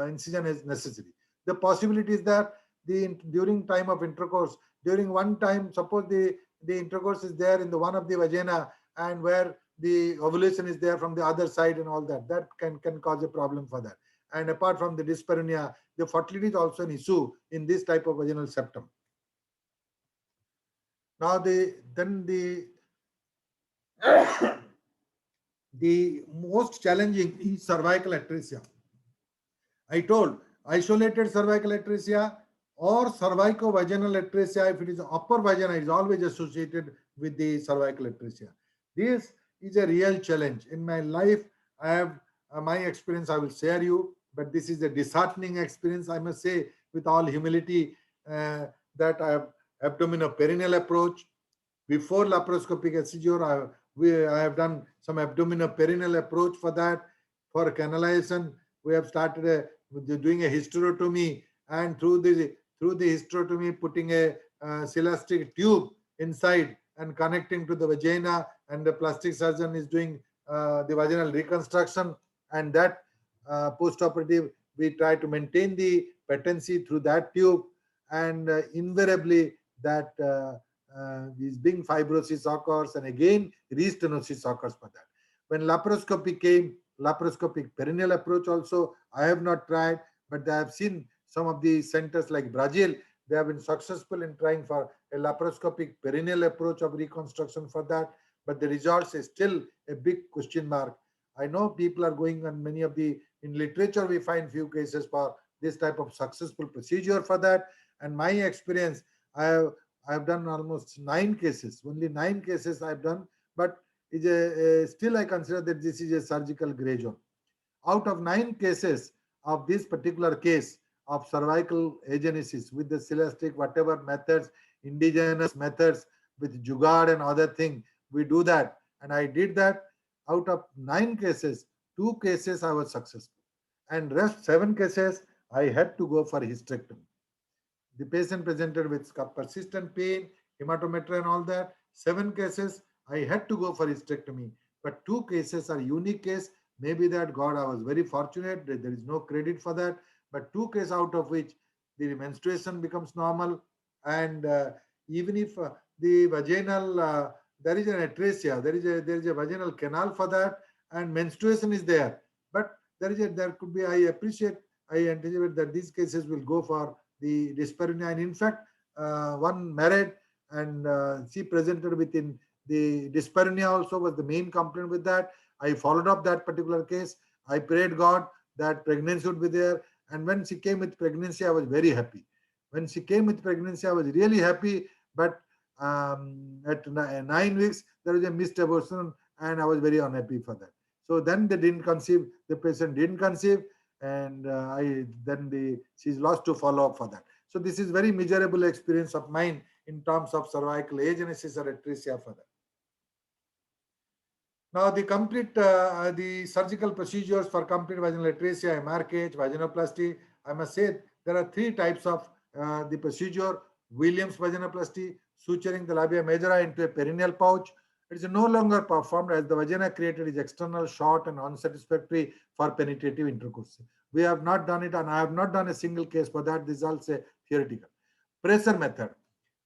incision is necessary. The possibility is that during time of intercourse, during one time, suppose the intercourse is there in the one of the vagina, and where the ovulation is there from the other side and all that, that can cause a problem for that. And apart from the dyspareunia, the fertility is also an issue in this type of vaginal septum. Now the most challenging is cervical atresia. I told isolated cervical atresia or cervicovaginal atresia. If it is upper vagina, it is always associated with the cervical atresia. This is a real challenge. In my life, I have my experience I will share you, but this is a disheartening experience, I must say, with all humility, that I have abdominoperineal approach. Before laparoscopic procedure, I have done some abdominoperineal approach for that. For canalization, we have started doing a hysterotomy, and through the hysterotomy, putting a celastic tube inside and connecting to the vagina, and the plastic surgeon is doing the vaginal reconstruction, and that post-operative, we try to maintain the patency through that tube, and invariably that these being fibrosis occurs, and again restenosis occurs for that. When laparoscopy came, laparoscopic perineal approach also I have not tried, but I have seen some of the centers like Brazil, they have been successful in trying for a laparoscopic perineal approach of reconstruction for that, but the results is still a big question mark. I know people are going on many of the, in literature we find few cases for this type of successful procedure for that. And my experience, I have I've done almost 9 cases, only 9 cases I've done, but still I consider that this is a surgical gray zone. Out of 9 cases of this particular case of cervical agenesis with the celestic, whatever methods, indigenous methods with jugad and other thing, we do that. And I did that. Out of 9 cases, 2 cases I was successful. And rest 7 cases, I had to go for hysterectomy. The patient presented with persistent pain, hematometry, and all that. 7 cases, I had to go for hysterectomy. But 2 cases are unique case. Maybe that God, I was very fortunate. There is no credit for that. But 2 cases out of which the menstruation becomes normal, and even if the vaginal there is an atresia, there is a vaginal canal for that, and menstruation is there. But there could be. I anticipate that these cases will go for the dyspareunia. And in fact, one married, and she presented within the dyspareunia also was the main complaint with that. I followed up that particular case. I prayed God that pregnancy would be there. And when she came with pregnancy, I was very happy. When she came with pregnancy, I was really happy. But at 9 weeks, there was a missed abortion, and I was very unhappy for that. So then they didn't conceive. The patient didn't conceive, and she's lost to follow up for that. So this is very miserable experience of mine in terms of cervical agenesis or atresia for that. Now the surgical procedures for complete vaginal atresia, MRKH, vaginoplasty. I must say there are 3 types of the procedure: Williams vaginoplasty, suturing the labia majora into a perineal pouch. It is no longer performed as the vagina created is external, short, and unsatisfactory for penetrative intercourse. We have not done it, and I have not done a single case for that. This is also theoretical. Pressure method.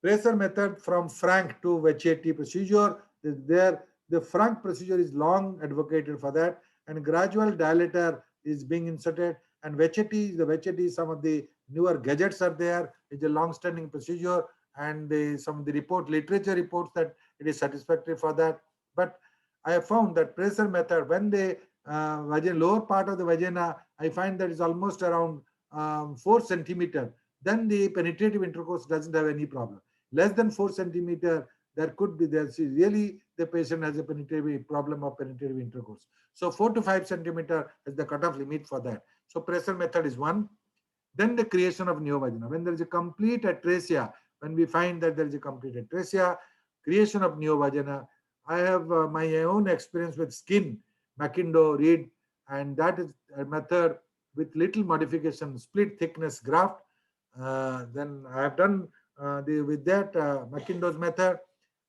Pressure method from Frank to Vecchetti procedure. There, the Frank procedure is long advocated for that, and gradual dilator is being inserted. And Vecchetti, some of the newer gadgets are there. It's a long-standing procedure, and some of the literature reports that it is satisfactory for that. But I have found that pressure method, when the lower part of the vagina, I find that is almost around 4 centimeter, then the penetrative intercourse doesn't have any problem. Less than 4 centimeter, there's really the patient has a penetrative problem of penetrative intercourse. So 4 to 5 centimeter is the cutoff limit for that. So pressure method is one. Then the creation of neovagina. When there is a complete atresia, when we find that there is a complete atresia, creation of neovagina. I have my own experience with skin, Mackindo, Reed, and that is a method with little modification, split thickness graft. Then I have done with that Mackindo's method.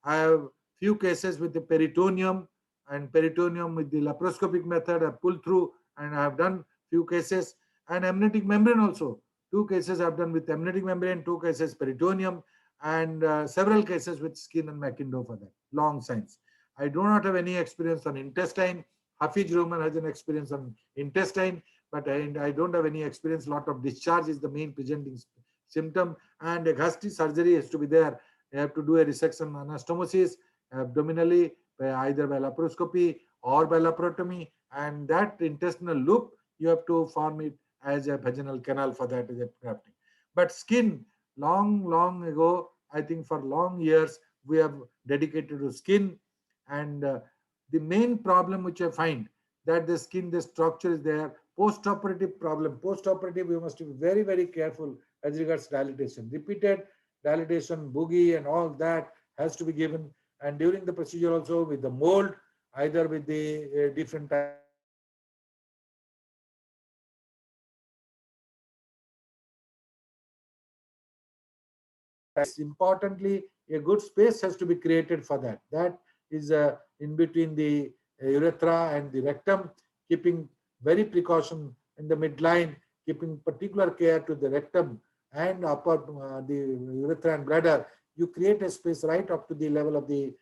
I have few cases with the peritoneum, and peritoneum with the laparoscopic method I pull through, and I have done few cases. And amniotic membrane also. 2 cases I have done with amniotic membrane, 2 cases peritoneum, and several cases with skin and Mackindo for that. Long science. I do not have any experience on intestine. Hafiz Roman has an experience on intestine, but I don't have any experience. Lot of discharge is the main presenting symptom, and a gastric surgery has to be there. You have to do a resection anastomosis abdominally, either by laparoscopy or by laparotomy, and that intestinal loop you have to form it as a vaginal canal for that as a grafting. But skin, long ago, I think for long years we have dedicated to skin, and the main problem which I find that the skin, the structure is there. Post-operative problem. Post-operative, we must be very careful as regards dilatation. Repeated dilatation, boogie, and all that has to be given. And during the procedure also with the mold, either with the different types of importantly, a good space has to be created for that. That is in between the urethra and the rectum, keeping very precaution in the midline, keeping particular care to the rectum and upper the urethra and bladder, you create a space right up to the level of the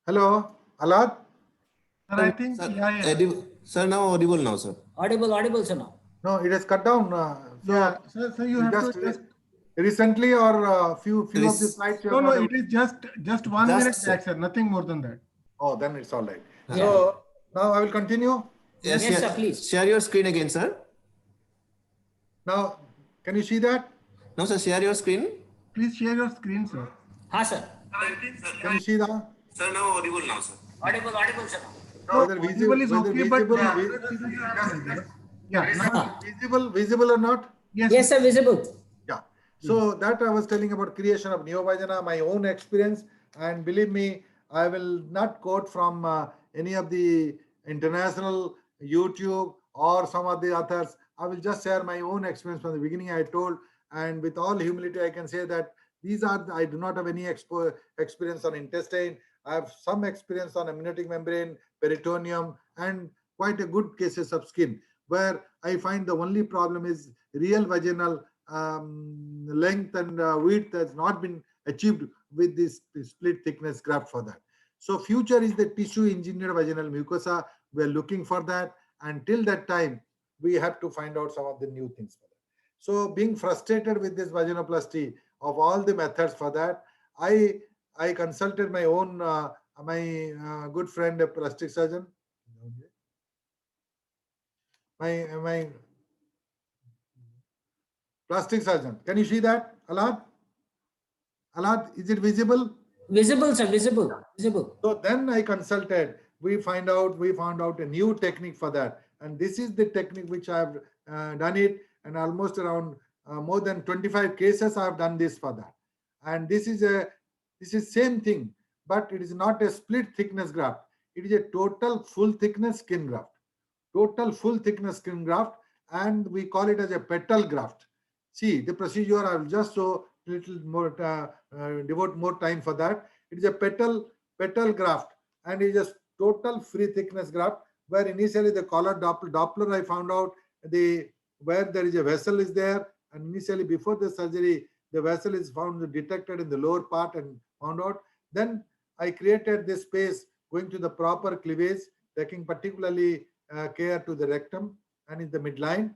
Hello, Alad? Sir, I think, Sir, yeah. sir, now audible now, sir. Audible, sir, now. No, it has cut down. Yeah, so you have to just recently or few of the slides you no, have no, not it is just 1 minute Just, back, sir. Nothing more than that. Oh, then it's all right. Yeah. So now I will continue. yes, Yes, sir, please. Share your screen again, sir. Now, can you see that? No, sir, share your screen. Please share your screen, sir. Ha, sir. Can you see that? Sir, now audible now, sir. Audible, sir, now. No, Whether audible is whether okay, but visible, yeah, now, visible or not? yes, Yes, sir, visible. Yeah. So that I was telling about creation of neovagina, my own experience, and believe me, I will not quote from any of the international YouTube or some of the authors. I will just share my own experience from the beginning. I told, and with all humility, I can say that these are I do not have any experience on intestine. I have some experience on amniotic membrane, peritoneum, and quite a good cases of skin, where I find the only problem is real vaginal length and width has not been achieved with this split thickness graft for that. So future is the tissue engineered vaginal mucosa. We are looking for that. Until that time, we have to find out some of the new things for that. So being frustrated with this vaginoplasty of all the methods for that, I consulted my own my good friend, a plastic surgeon. My plastic surgeon. Can you see that, Alad? Alad, is it visible? Visible, sir, visible. So then I consulted. We found out a new technique for that, and this is the technique which I have done it, and almost around more than 25 cases I have done this for that. And this is same thing, but it is not a split thickness graft. It is a total full thickness skin graft. Total full thickness skin graft, and we call it as a petal graft. See the procedure. I will just show little more, devote more time for that. It is a petal graft, and it is a total free thickness graft, where initially the collar Doppler I found out where there is a vessel is there, and initially before the surgery the vessel is found detected in the lower part and found out. Then I created this space going to the proper cleavage, taking particularly care to the rectum and in the midline,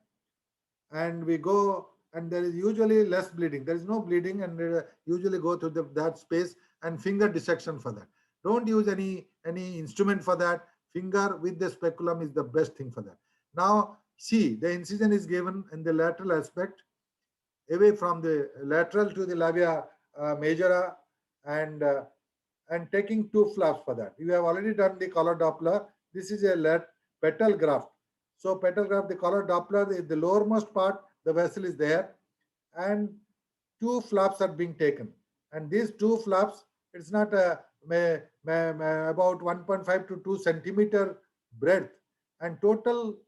and we go, and there is usually less bleeding. There is no bleeding, and usually go to that space, and finger dissection for that. Don't use any instrument for that. Finger with the speculum is the best thing for that. Now see, the incision is given in the lateral aspect, away from the lateral to the labia majora, and taking two flaps for that. You have already done the collar Doppler. This is a petal graft. So petal graft, the collar Doppler, the lowermost part, the vessel is there, and two flaps are being taken. And these two flaps, it's not about 1.5 to 2 centimeter breadth, and total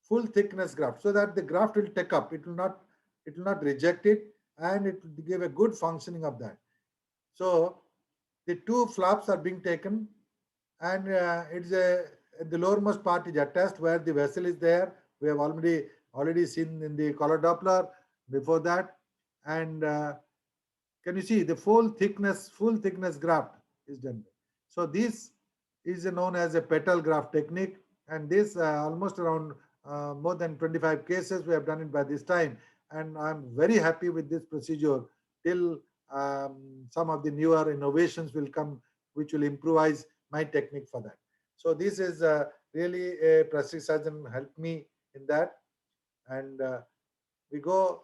full thickness graft, so that the graft will take up. It will not reject it, and it will give a good functioning of that. So the two flaps are being taken, and it's the lowermost part is attached where the vessel is there. We have already seen in the collar Doppler before that. And can you see the full thickness graft is done. So this is known as a petal graft technique, and this almost around more than 25 cases we have done it by this time, and I'm very happy with this procedure till some of the newer innovations will come which will improvise my technique for that. So this is really a plastic surgeon helped me in that, and we go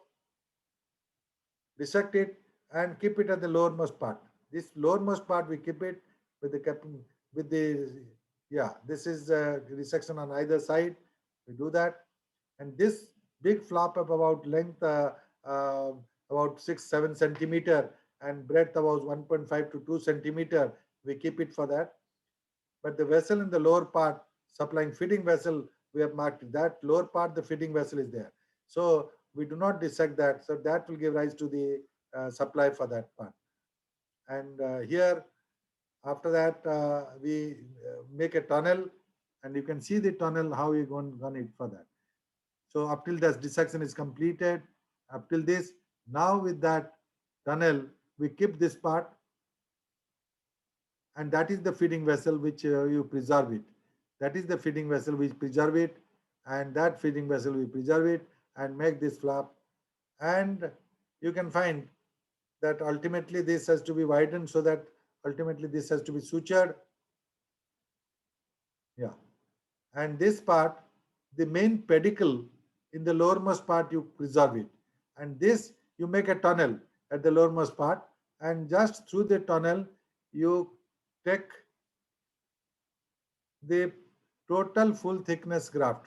dissect it and keep it at the lowermost part. This lowermost part we keep it with the yeah. This is resection on either side. We do that, and this big flap of about length about 6-7 centimeter and breadth about 1.5 to 2 centimeter. We keep it for that. But the vessel in the lower part supplying feeding vessel, we have marked that lower part, the feeding vessel is there. So we do not dissect that. So that will give rise to the supply for that part. And here, after that, we make a tunnel, and you can see the tunnel, how you going it for that. So up till this dissection is completed, up till this, now with that tunnel, we keep this part, and that is the feeding vessel which you preserve it. That is the feeding vessel which preserve it, and that feeding vessel we preserve it and make this flap. And you can find that ultimately this has to be widened, so that ultimately this has to be sutured. Yeah. And this part, the main pedicle in the lowermost part, you preserve it. And this, you make a tunnel at the lowermost part, and just through the tunnel, you take the total full thickness graft.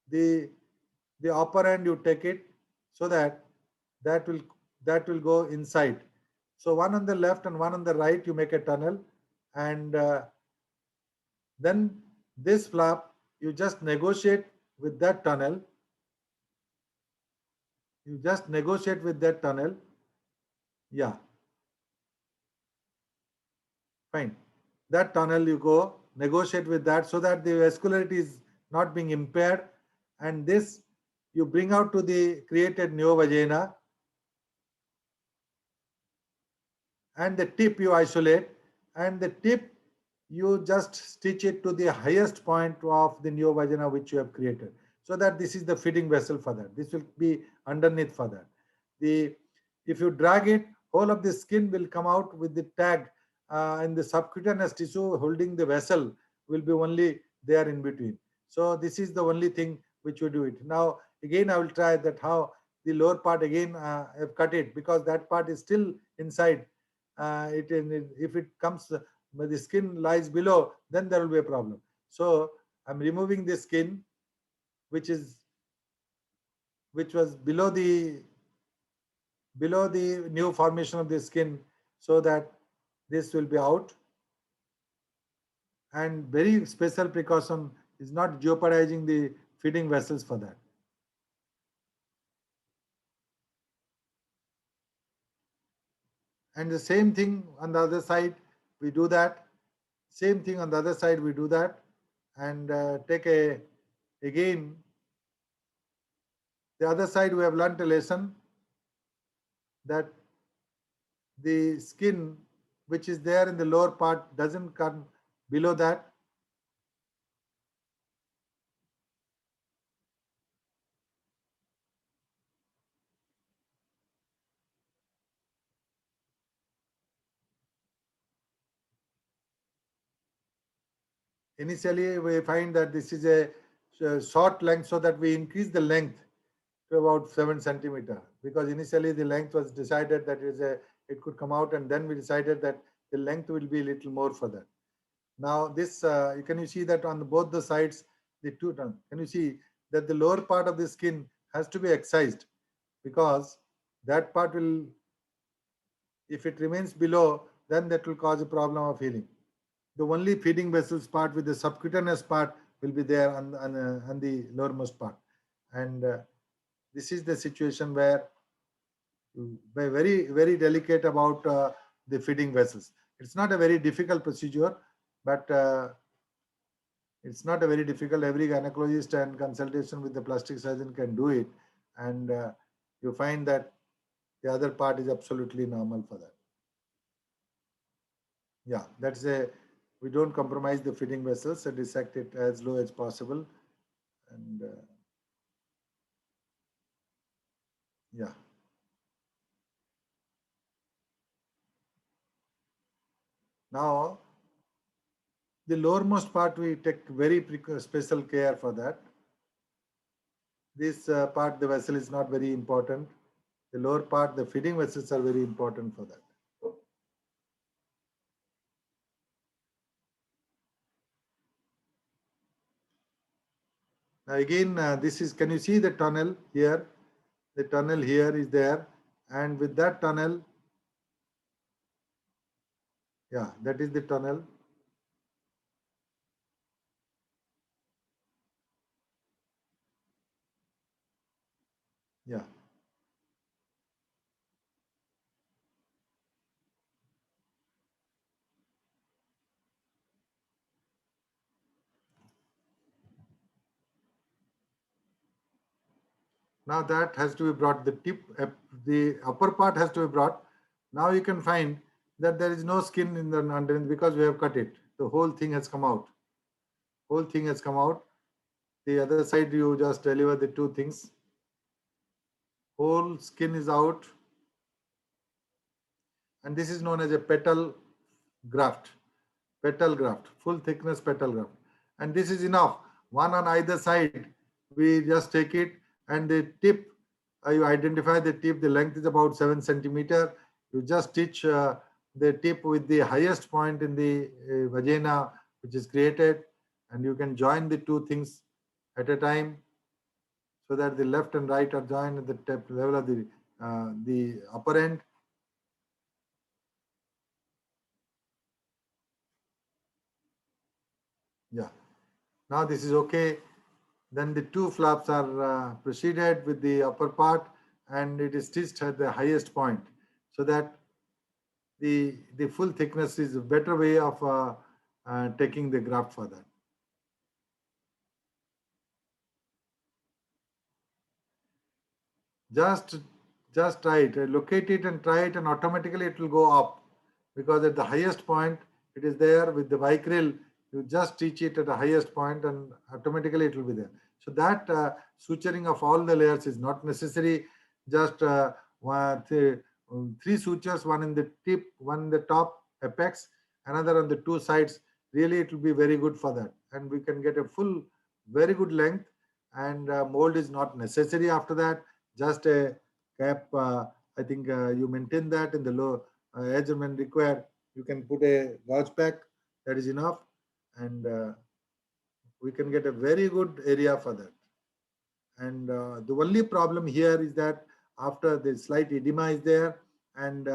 The upper end you take it, so that that will go inside. So one on the left and one on the right, you make a tunnel, and then this flap, you just negotiate with that tunnel. You just negotiate with that tunnel. Yeah, fine. That tunnel you go negotiate with that, so that the vascularity is not being impaired. And this you bring out to the created neovagina, and the tip you isolate, and the tip you just stitch it to the highest point of the neovagina which you have created, so that this is the feeding vessel for that. This will be underneath for that. If you drag it, whole of the skin will come out with the tag, and the subcutaneous tissue holding the vessel will be only there in between. So this is the only thing which we do it. Now again I will try that how the lower part again I have cut it, because that part is still inside. If it comes, but the skin lies below, then there will be a problem. So I'm removing the skin which was below the new formation of the skin, so that this will be out. And very special precaution is not jeopardizing the feeding vessels for that. And the same thing on the other side, we do that. Same thing on the other side, we do that. And again, the other side, we have learnt a lesson that the skin which is there in the lower part doesn't come below that. Initially, we find that this is a short length, so that we increase the length to about 7 centimeter, because initially the length was decided that it could come out, and then we decided that the length will be a little more for that. Now this, can you see that on both the sides, the two, can you see that the lower part of the skin has to be excised, because that part will, if it remains below, then that will cause a problem of healing. The only feeding vessels part with the subcutaneous part will be there on the lowermost part. And this is the situation where we're very delicate about the feeding vessels. It's not a very difficult procedure, but it's not a very difficult. Every gynecologist and consultation with the plastic surgeon can do it, and you find that the other part is absolutely normal for that. Yeah, that's we don't compromise the feeding vessels and dissect it as low as possible. And yeah. Now, the lowermost part, we take very special care for that. This part, the vessel is not very important. The lower part, the feeding vessels are very important for that. Now again, this is, can you see the tunnel here? The tunnel here is there, and with that tunnel, yeah, that is the tunnel. Yeah. Now that has to be brought, the tip, the upper part has to be brought. Now you can find that there is no skin in the underneath because we have cut it. The whole thing has come out. Whole thing has come out. The other side, you just deliver the two things. Whole skin is out. And this is known as a petal graft. Petal graft, full thickness petal graft. And this is enough. One on either side. We just take it, and the tip, you identify the tip, the length is about 7 centimeter. You just stitch the tip with the highest point in the vagina, which is created, and you can join the two things at a time so that the left and right are joined at the tip level of the upper end. Yeah. Now this is okay. Then the two flaps are proceeded with the upper part, and it is stitched at the highest point so that the full thickness is a better way of taking the graft for that. Just try it, locate it and try it, and automatically it will go up, because at the highest point it is there. With the vicryl, you just stitch it at the highest point and automatically it will be there. So that suturing of all the layers is not necessary. Just three sutures, one in the tip, one in the top apex, another on the two sides. Really it will be very good for that, and we can get a full very good length, and mold is not necessary after that. Just a cap, I think you maintain that in the low edge, when required you can put a gauge pack, that is enough, and we can get a very good area for that. And the only problem here is that after the slight edema is there, and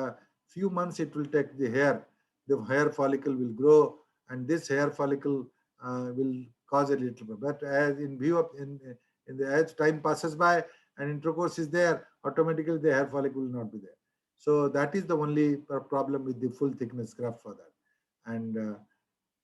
few months it will take the hair follicle will grow, and this hair follicle will cause a little bit. But as in view of in the as time passes by and intercourse is there, automatically the hair follicle will not be there. So that is the only problem with the full thickness graft for that. And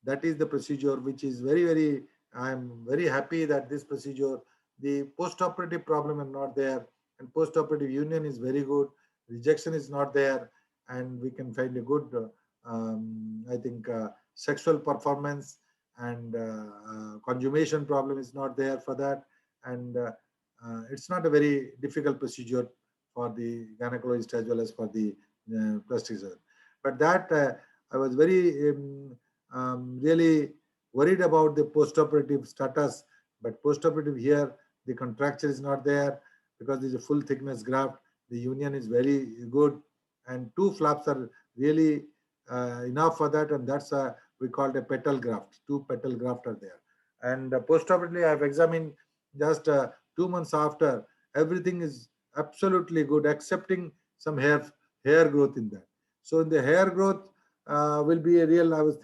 that is the procedure, which is very, I am very happy that this procedure, the post-operative problem is not there, and post-operative union is very good, rejection is not there, and we can find a good, I think, sexual performance, and conjugation problem is not there for that, and it's not a very difficult procedure for the gynecologist as well as for the plastic surgeon. But that I was very really worried about the postoperative status, but postoperative here, the contracture is not there because there's a full thickness graft. The union is very good, and two flaps are really enough for that, and that's we called a petal graft. Two petal graft are there, and postoperatively I have examined just 2 months after. Everything is absolutely good, excepting some hair growth in that. So in the hair growth, will be a real. I was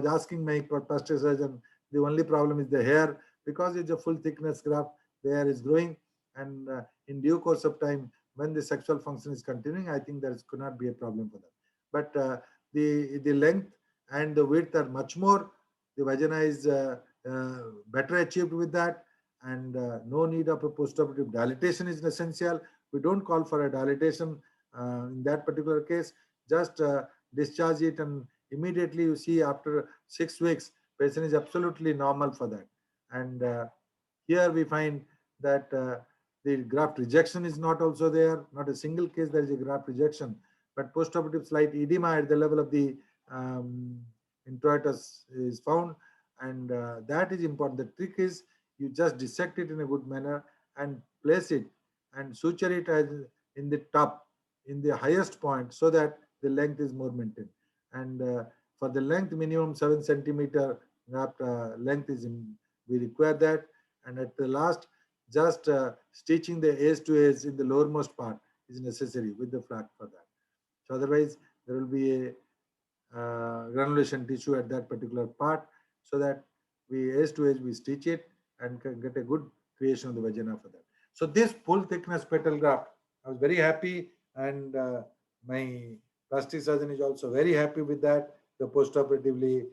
asking my plastic surgeon, the only problem is the hair, because it's a full thickness graft, the hair is growing, and in due course of time, when the sexual function is continuing, I think there could not be a problem for that. But the length and the width are much more. The vagina is better achieved with that, and no need of a postoperative dilatation is essential. We don't call for a dilatation in that particular case. Just discharge it, and immediately you see after 6 weeks, patient is absolutely normal for that. And here we find that the graft rejection is not also there. Not a single case there is a graft rejection, but postoperative slight edema at the level of the introitus is found, and that is important. The trick is you just dissect it in a good manner and place it and suture it as in the top, in the highest point, so that the length is more maintained. And for the length, minimum 7 centimeter graft length is we require that. And at the last, just stitching the edge to edge in the lowermost part is necessary with the flap for that. So otherwise, there will be a granulation tissue at that particular part, so that we edge to edge we stitch it and can get a good creation of the vagina for that. So this full thickness petal graft, I was very happy, and my plastic surgeon is also very happy with that. The postoperatively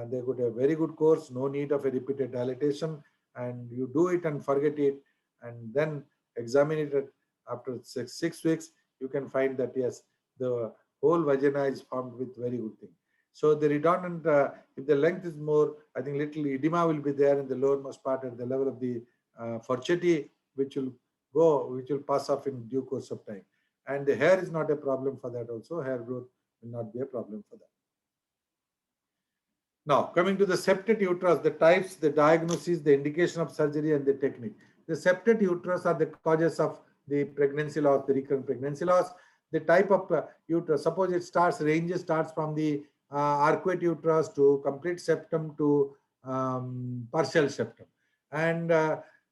they got a very good course, no need of a repeated dilatation, and you do it and forget it, and then examine it after six weeks. You can find that yes, the whole vagina is formed with very good thing. So the redundant, if the length is more, I think little edema will be there in the lowermost part at the level of the forcheti, which will pass off in due course of time. And the hair is not a problem for that also. Hair growth will not be a problem for that. Now, coming to the septate uterus, the types, the diagnosis, the indication of surgery, and the technique. The septate uterus are the causes of the pregnancy loss, the recurrent pregnancy loss. The type of uterus, suppose it starts from the arcuate uterus to complete septum to partial septum. And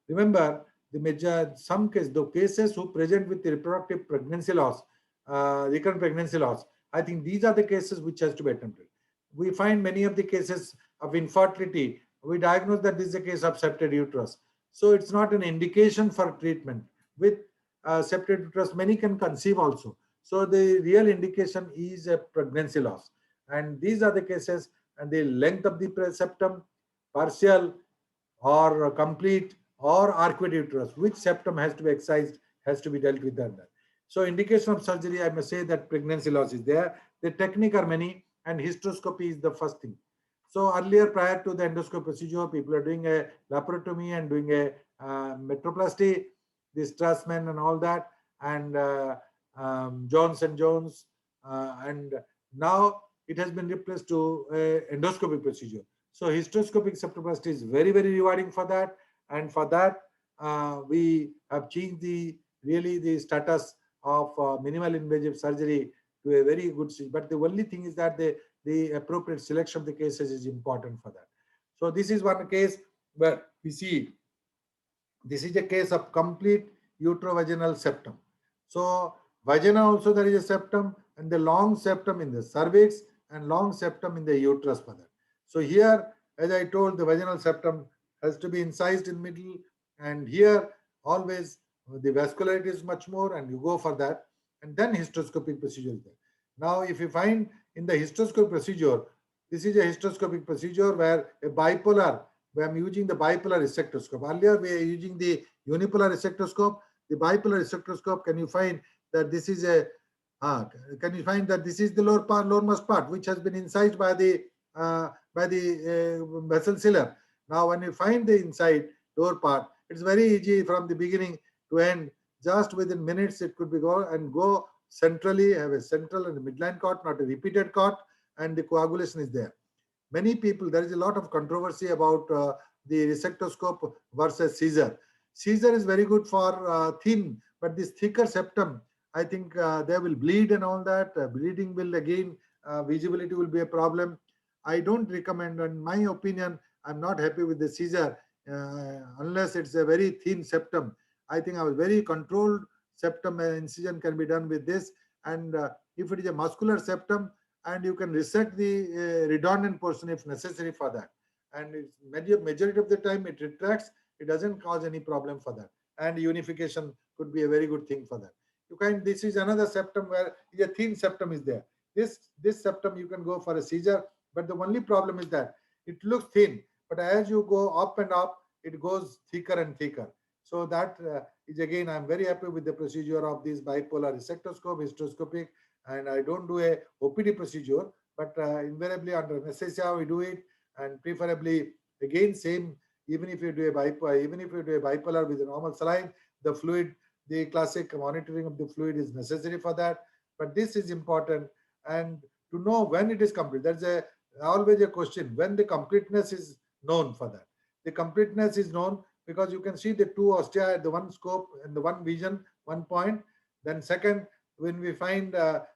remember, the cases who present with the reproductive pregnancy loss, recurrent pregnancy loss, I think these are the cases which has to be attempted. We find many of the cases of infertility, we diagnose that this is a case of septate uterus. So it's not an indication for treatment. With septate uterus, many can conceive also. So the real indication is a pregnancy loss. And these are the cases, and the length of the septum, partial or complete or arcuate uterus, which septum has to be excised, has to be dealt with that. So indication of surgery, I must say that pregnancy loss is there. The technique are many, and hysteroscopy is the first thing. So earlier, prior to the endoscopy procedure, people are doing a laparotomy and doing a metroplasty, the Strassman and all that, and Jones and Jones, and now it has been replaced to endoscopy procedure. So hysteroscopic septoplasty is very, very rewarding for that, and for that we have changed the status of minimal invasive surgery to a very good stage. But the only thing is that the appropriate selection of the cases is important for that. So this is one case where we see this is a case of complete uterovaginal septum. So vagina also there is a septum, and the long septum in the cervix and long septum in the uterus for that. So here, as I told, the vaginal septum has to be incised in middle, and here always the vascularity is much more, and you go for that, and then hysteroscopic procedure is there. Now, if you find in the hysteroscopic procedure, this is a hysteroscopic procedure where a bipolar, where I'm using the bipolar resectoscope. Earlier, we are using the unipolar resectoscope. The bipolar resectoscope, can you find that this is a can you find that this is the lowermost part, which has been incised by the vessel sealer. Now, when you find the inside lower part, it's very easy from the beginning to end. Just within minutes, it could be go centrally, have a central and a midline cut, not a repeated cut, and the coagulation is there. Many people, there is a lot of controversy about the resectoscope versus Caesar. Caesar is very good for thin, but this thicker septum, I think they will bleed and all that. Bleeding will again, visibility will be a problem. I don't recommend, in my opinion, I'm not happy with the Caesar unless it's a very thin septum. I think a very controlled septum incision can be done with this. And if it is a muscular septum, and you can resect the redundant portion if necessary for that. And it's majority of the time it retracts, it doesn't cause any problem for that. And unification could be a very good thing for that. This is another septum where a thin septum is there. This septum you can go for a Caesar, but the only problem is that it looks thin, but as you go up and up, it goes thicker and thicker. So that is again, I'm very happy with the procedure of this bipolar resectoscope, hysteroscopic, and I don't do a OPD procedure, but invariably under anesthesia we do it, and preferably again same. Even if you do a bipolar with a normal saline, the fluid, the classic monitoring of the fluid is necessary for that. But this is important, and to know when it is complete. That's always a question, when the completeness is known for that. The completeness is known because you can see the two ostia at the one scope and the one vision, one point. Then second, when we find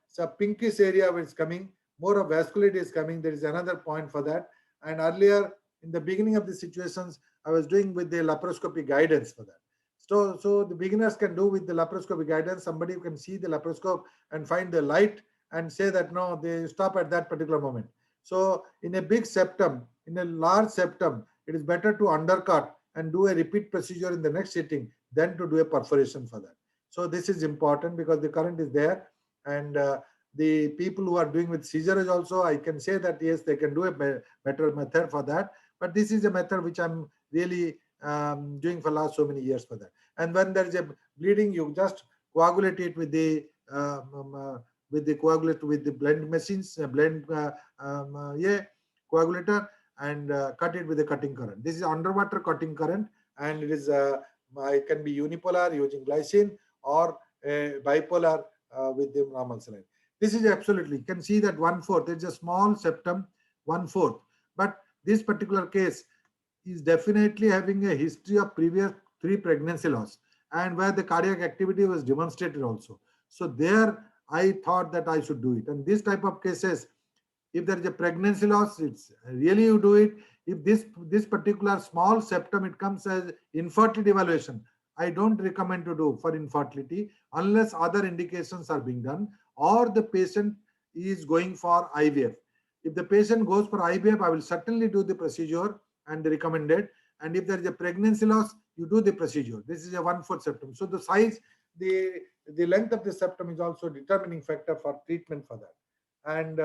some pinkish area where it's coming, more of vascularity is coming, there is another point for that. And earlier, in the beginning of the situations, I was doing with the laparoscopy guidance for that. So the beginners can do with the laparoscopy guidance. Somebody can see the laparoscope and find the light and say that no, they stop at that particular moment. So in a big septum, in a large septum, it is better to undercut and do a repeat procedure in the next sitting than to do a perforation for that. So this is important because the current is there, and the people who are doing with seizures also, I can say that yes, they can do a better method for that. But this is a method which I'm really doing for last so many years for that. And when there is a bleeding, you just coagulate it with the coagulate with the blend machines, coagulator, and cut it with a cutting current. This is underwater cutting current, and it is it can be unipolar using glycine or bipolar with the normal saline. This is absolutely, you can see that 1/4, it's a small septum, 1/4. But this particular case is definitely having a history of previous 3 pregnancy loss, and where the cardiac activity was demonstrated also. So there I thought that I should do it. And this type of cases, if there is a pregnancy loss, it's really you do it. If this particular small septum, it comes as infertility evaluation, I don't recommend to do for infertility unless other indications are being done or the patient is going for IVF. If the patient goes for IVF, I will certainly do the procedure and recommend it. And if there is a pregnancy loss, you do the procedure. This is a 1/4 septum. So the size, the length of the septum is also a determining factor for treatment for that. And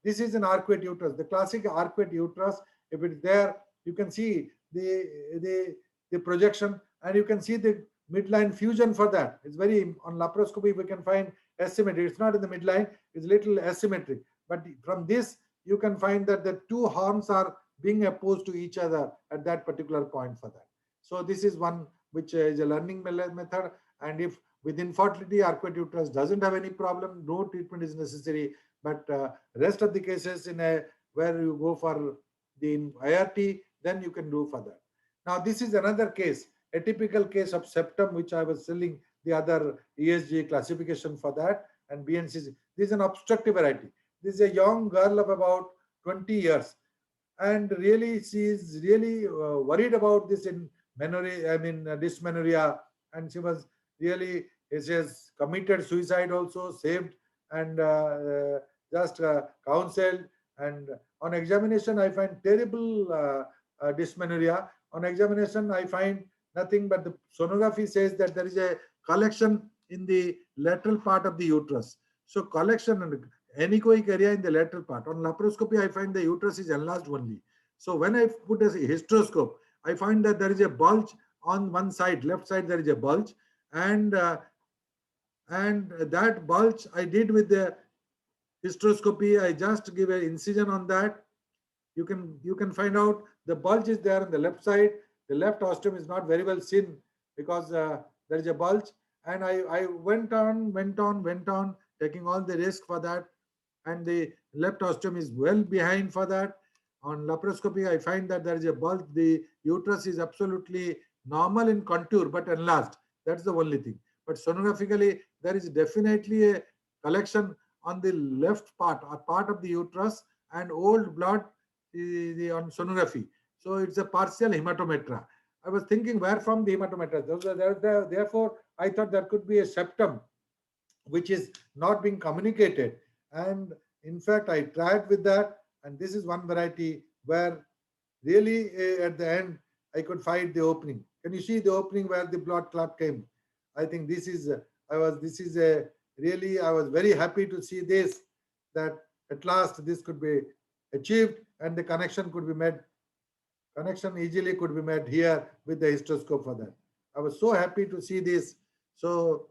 this is an arcuate uterus. The classic arcuate uterus, if it's there, you can see the projection, and you can see the midline fusion for that. It's very, on laparoscopy, we can find asymmetry. It's not in the midline, it's little asymmetric. But from this, you can find that the 2 horns are being opposed to each other at that particular point for that. So this is one which is a learning method. And if with infertility, arcuate uterus doesn't have any problem, no treatment is necessary. But rest of the cases where you go for the IRT, then you can do for that. Now this is another case, a typical case of septum, which I was selling the other ESG classification for that, and BNCC. This is an obstructive variety. This is a young girl of about 20 years, and really she is really worried about this dysmenorrhea, and she was really, she has committed suicide also, saved, and just counseled. And on examination, I find terrible dysmenorrhea. On examination, I find nothing but the sonography says that there is a collection in the lateral part of the uterus. So collection and anechoic area in the lateral part. On laparoscopy, I find the uterus is enlarged only. So when I put a hysteroscope, I find that there is a bulge on one side, left side, there is a bulge, and that bulge I did with the hysteroscopy. I just give an incision on that. You can find out the bulge is there on the left side. The left ostium is not very well seen because there is a bulge. And I went on, taking all the risk for that. And the left ostium is well behind for that. On laparoscopy, I find that there is a bulge. The uterus is absolutely normal in contour, but enlarged. That's the only thing. But sonographically, there is definitely a collection on the left part, a part of the uterus, and old blood on sonography. So it's a partial hematometra. I was thinking where from the hematometra. Therefore, I thought there could be a septum which is not being communicated. And in fact, I tried with that. And this is one variety where really at the end, I could find the opening. Can you see the opening where the blood clot came? I think this is, I was very happy to see this, that at last this could be achieved and the connection could be made. Connection easily could be made here with the hysteroscope for that. I was so happy to see this. So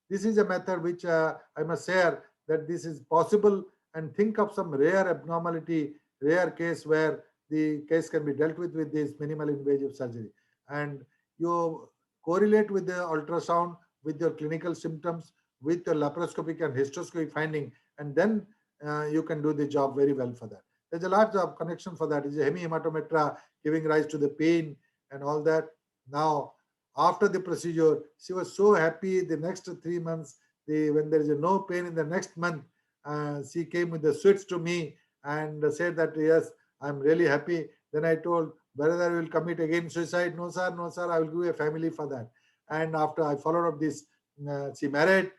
this is a method which I must share that this is possible, and think of some rare abnormality, rare case where the case can be dealt with this minimal invasive surgery. And you correlate with the ultrasound, with your clinical symptoms, with your laparoscopic and hysteroscopic finding, and then you can do the job very well for that. There's a lot of connection for that. It's a hemihematometra giving rise to the pain and all that. Now, after the procedure, she was so happy. The next 3 months, when there is no pain in the next month, she came with the sweets to me and said that, yes, I'm really happy. Then I told, whether I will commit again suicide. No, sir, no, sir, I will give a family for that. And after I followed up this, she married,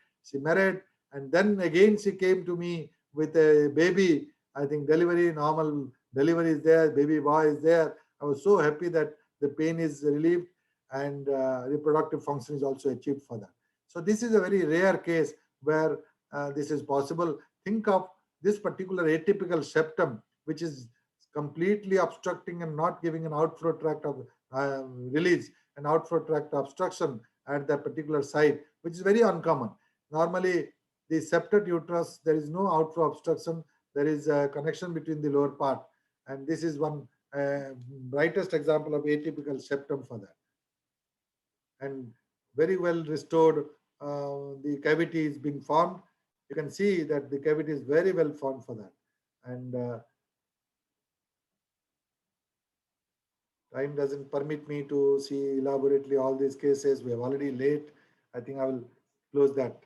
and then again she came to me with a baby. I think delivery, normal delivery is there, baby boy is there. I was so happy that the pain is relieved and reproductive function is also achieved for that. So this is a very rare case where this is possible. Think of this particular atypical septum, which is completely obstructing and not giving an outflow tract of release, an outflow tract obstruction at that particular site, which is very uncommon. Normally, the septate uterus, there is no outflow obstruction. There is a connection between the lower part. And this is one brightest example of atypical septum for that. And very well restored, the cavity is being formed. You can see that the cavity is very well formed for that. And time doesn't permit me to see elaborately all these cases. We are already late. I think I will close that.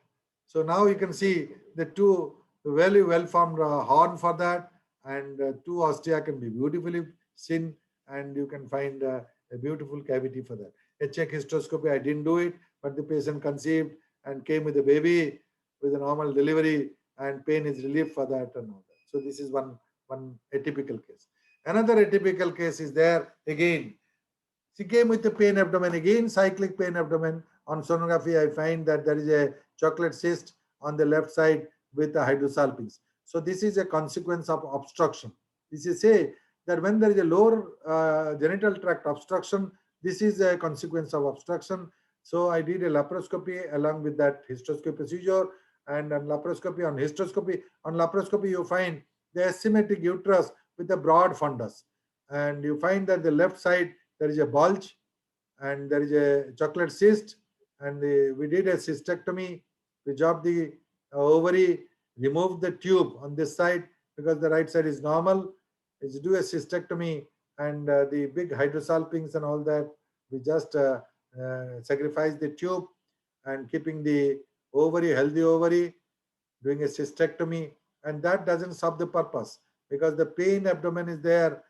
So now you can see the two very well-formed horn for that, and two ostia can be beautifully seen, and you can find a beautiful cavity for that. A check hysteroscopy, I didn't do it, but the patient conceived and came with a baby with a normal delivery, and pain is relieved for that and all that. So this is one atypical case. Another atypical case is there again. She came with the pain abdomen, again cyclic pain abdomen. On sonography, I find that there is a chocolate cyst on the left side with the hydrosalpinx. So this is a consequence of obstruction. This is say that when there is a lower genital tract obstruction, this is a consequence of obstruction. So I did a laparoscopy along with that hysteroscopy procedure, and on laparoscopy, on laparoscopy you find the asymmetric uterus with a broad fundus, and you find that the left side there is a bulge and there is a chocolate cyst, and we did a cystectomy. We dropped the ovary, removed the tube on this side because the right side is normal. Is do a cystectomy, and the big hydrosalpinx and all that, we just sacrifice the tube and keeping the ovary, healthy ovary, doing a cystectomy, and that doesn't serve the purpose because the pain abdomen is there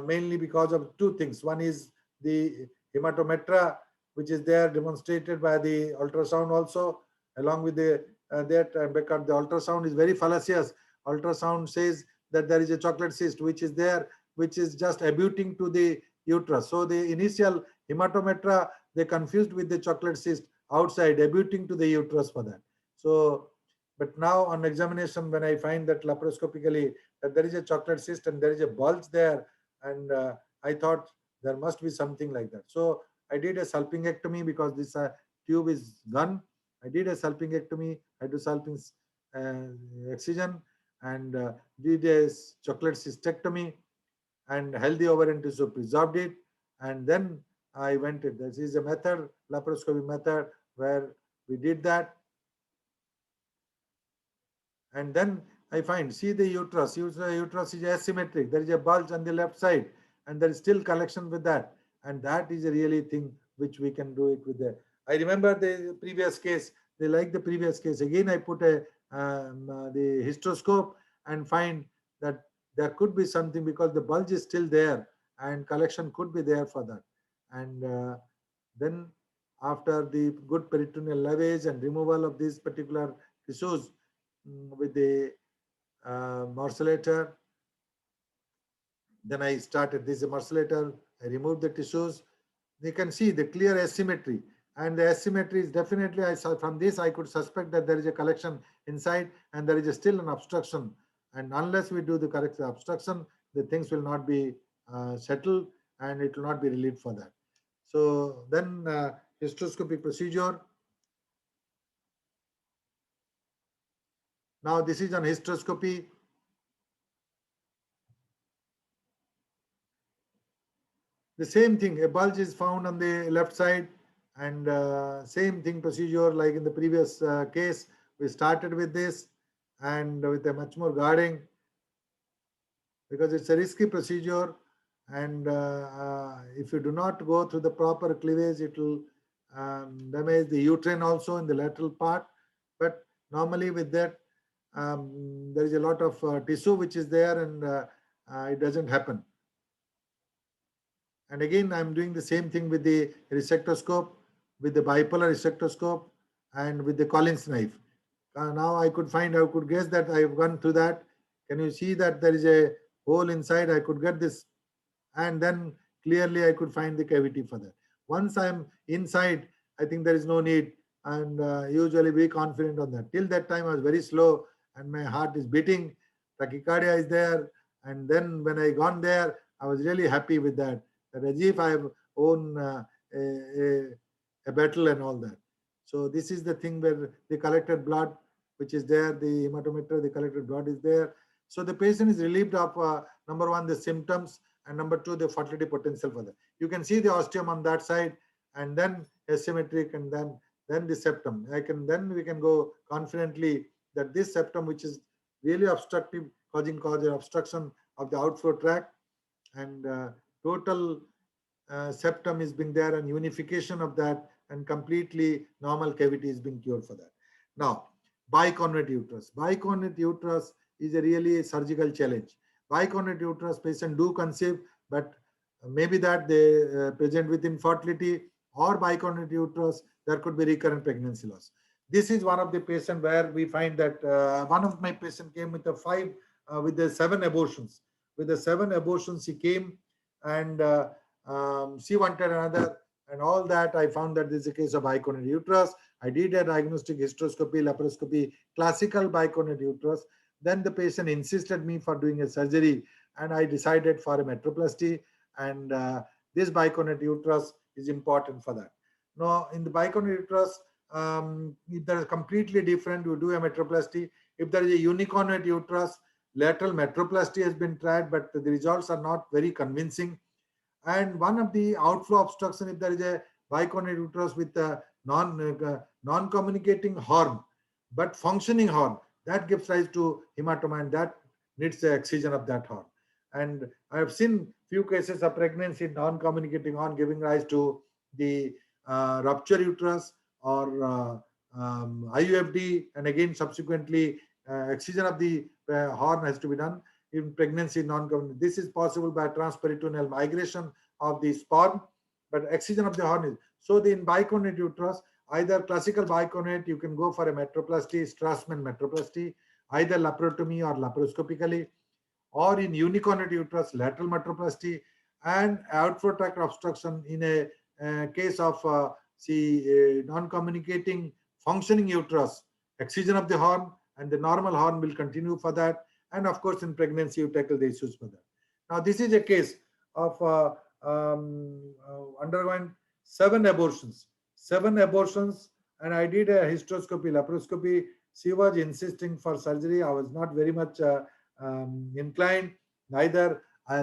mainly because of two things. One is the hematometra, which is there demonstrated by the ultrasound also, along with the because the ultrasound is very fallacious. Ultrasound says that there is a chocolate cyst which is there, which is just abutting to the uterus. So the initial hematometra, they confused with the chocolate cyst outside, abutting to the uterus for that. So, but now on examination, when I find that laparoscopically that there is a chocolate cyst and there is a bulge there, and I thought there must be something like that. So I did a salpingectomy because this tube is gone. I did a salpingectomy, hydrosalpinx excision, and did a chocolate cystectomy, and healthy ovarian tissue preserved it, and then I went it. This is a method, laparoscopy method, where we did that, and then I find, see the uterus. Uterus is asymmetric. There is a bulge on the left side, and there is still collection with that, and that is a really thing which we can do it with the. I remember the previous case. They like the previous case. Again, I put a the hysteroscope and find that there could be something because the bulge is still there and collection could be there for that. And then after the good peritoneal lavage and removal of these particular tissues with the morcellator, then I started this morcellator. I removed the tissues. You can see the clear asymmetry, and the asymmetry is definitely, I saw from this I could suspect that there is a collection inside and there is still an obstruction, and unless we do the correct obstruction, the things will not be settled and it will not be relieved for that. So then hysteroscopic procedure. Now this is on hysteroscopy. The same thing, a bulge is found on the left side, and same thing procedure like in the previous case. We started with this and with a much more guarding because it's a risky procedure, and if you do not go through the proper cleavage, it will damage the uterine also in the lateral part. But normally with that, there is a lot of tissue which is there, and it doesn't happen. And again, I'm doing the same thing with the resectoscope, with the bipolar resectoscope, and with the Collins knife. Now I could guess that I've gone through that. Can you see that there is a hole inside? I could get this, and then clearly I could find the cavity for that. Once I'm inside, I think there is no need, and usually be confident on that. Till that time, I was very slow, and my heart is beating, tachycardia is there, and then when I gone there, I was really happy with that. That as if I have won a battle and all that. So this is the thing where the collected blood, which is there, the hematometer, the collected blood is there. So the patient is relieved of number one, the symptoms, and number two, the fertility potential for that. You can see the osteum on that side, and then asymmetric, and then the septum. Then we can go confidently that this septum, which is really obstructive, causing obstruction of the outflow tract, and total septum is being there, and unification of that, and completely normal cavity is being cured for that. Now, bicornuate uterus. Bicornuate uterus is a really surgical challenge. Bicornuate uterus patient do conceive, but maybe that they present with infertility, or bicornuate uterus, there could be recurrent pregnancy loss. This is one of the patient where we find that one of my patient came with with the 7 abortions. With the 7 abortions, he came, and she wanted another, and all that. I found that this is a case of bicornuate uterus. I did a diagnostic hysteroscopy, laparoscopy, classical bicornuate uterus. Then the patient insisted me for doing a surgery, and I decided for a metroplasty, and this bicornuate uterus is important for that. Now, in the bicornuate uterus, if there is completely different, you do a metroplasty. If there is a unicornuate uterus, lateral metroplasty has been tried, but the results are not very convincing. And one of the outflow obstruction, if there is a bicornuate uterus with a non-communicating horn, but functioning horn, that gives rise to hematoma, and that needs the excision of that horn. And I have seen few cases of pregnancy non-communicating horn giving rise to the rupture uterus, or IUFD, and again subsequently excision of the horn has to be done in pregnancy non-communicating. This is possible by transperitoneal migration of the sperm, but excision of the horn is. So in bicornuate uterus, either classical bicornuate, you can go for a metroplasty, Strassman metroplasty, either laparotomy or laparoscopically, or in unicornuate uterus, lateral metroplasty, and outflow tract obstruction in a case of non-communicating functioning uterus, excision of the horn, and the normal horn will continue for that. And of course, in pregnancy, you tackle the issues for that. Now, this is a case of undergoing 7 abortions. 7 abortions, and I did a hysteroscopy, laparoscopy. She was insisting for surgery. I was not very much inclined. Neither. I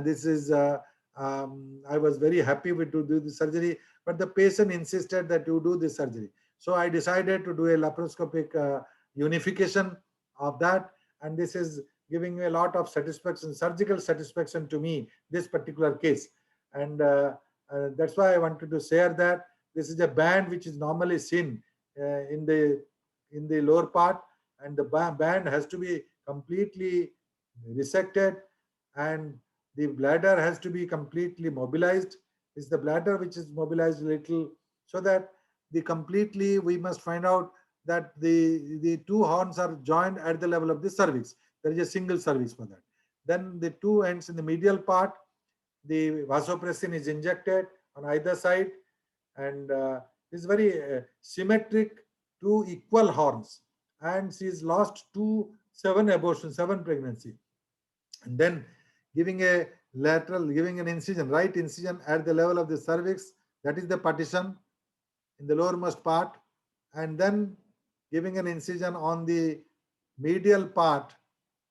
was very happy to do the surgery, but the patient insisted that you do the surgery. So I decided to do a laparoscopic unification of that, and this is giving me a lot of satisfaction, surgical satisfaction to me, this particular case. And that's why I wanted to share that. This is a band which is normally seen in the lower part, and the band has to be completely resected, and the bladder has to be completely mobilized. It's the bladder which is mobilized a little, so that we must find out that the 2 horns are joined at the level of the cervix. There is a single cervix for that. Then the 2 ends in the medial part, the vasopressin is injected on either side, and is very symmetric, 2 equal horns, and she is lost 7 abortions, 7 pregnancy, and then giving an incision, right incision at the level of the cervix, that is the partition in the lowermost part, and then giving an incision on the medial part,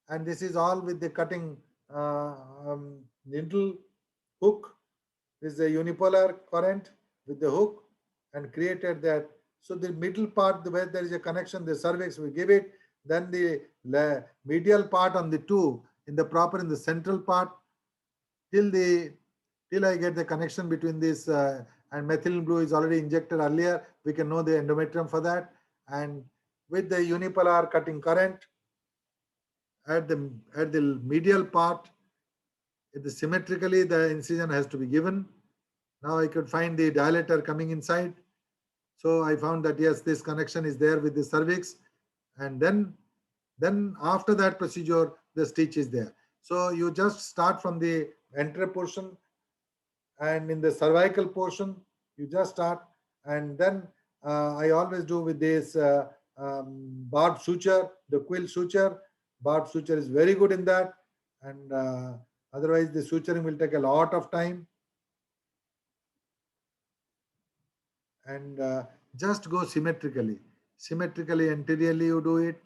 and this is all with the cutting needle hook. This is a unipolar current with the hook, and created that. So the middle part, where there is a connection, the cervix, we give it. Then the medial part on the 2 in the central part, till I get the connection between this and methylene blue is already injected earlier. We can know the endometrium for that, and with the unipolar cutting current at the medial part, symmetrically the incision has to be given, Now I could find the dilator coming inside. So I found that yes, this connection is there with the cervix, and then after that procedure, the stitch is there. So you just start from the entry portion, and in the cervical portion, you just start, and then I always do with this barbed suture, the quill suture. Barbed suture is very good in that, and otherwise the suturing will take a lot of time. And just go symmetrically. Symmetrically, anteriorly you do it,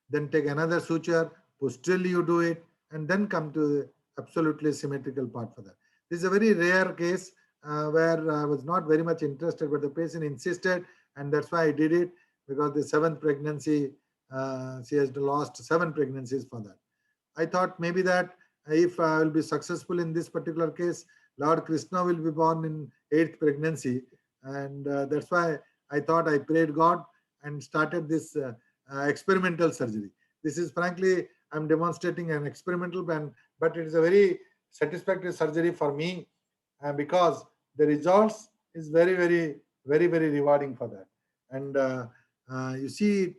then take another suture, posteriorly you do it, and then come to the absolutely symmetrical part for that. This is a very rare case where I was not very much interested, but the patient insisted, and that's why I did it, because the seventh pregnancy, she has lost 7 pregnancies for that. I thought maybe that if I will be successful in this particular case, Lord Krishna will be born in 8th pregnancy, and that's why I thought, I prayed God and started this experimental surgery. This is frankly, I'm demonstrating an experimental plan, but it is a very satisfactory surgery for me, because the results is very rewarding for that. And you see,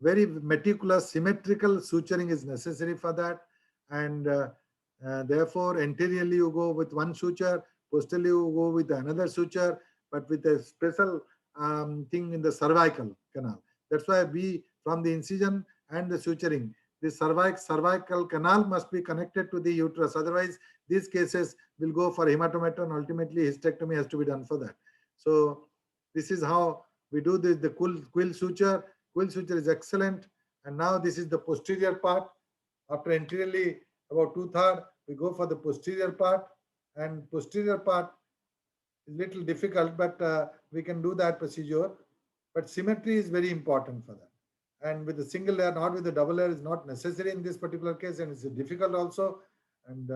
very meticulous symmetrical suturing is necessary for that, and therefore anteriorly you go with one suture, posteriorly you go with another suture, but with a special thing in the cervical canal. That's why we, from the incision and the suturing, the cervical canal must be connected to the uterus. Otherwise, these cases will go for hematometer, and ultimately hysterectomy has to be done for that. So this is how we do this. The quill suture. Quill suture is excellent. And now this is the posterior part. After anteriorly about 2/3, we go for the posterior part. And posterior part is little difficult, but we can do that procedure. But symmetry is very important for that. And with the single layer, not with the double layer, is not necessary in this particular case, and it's difficult also. And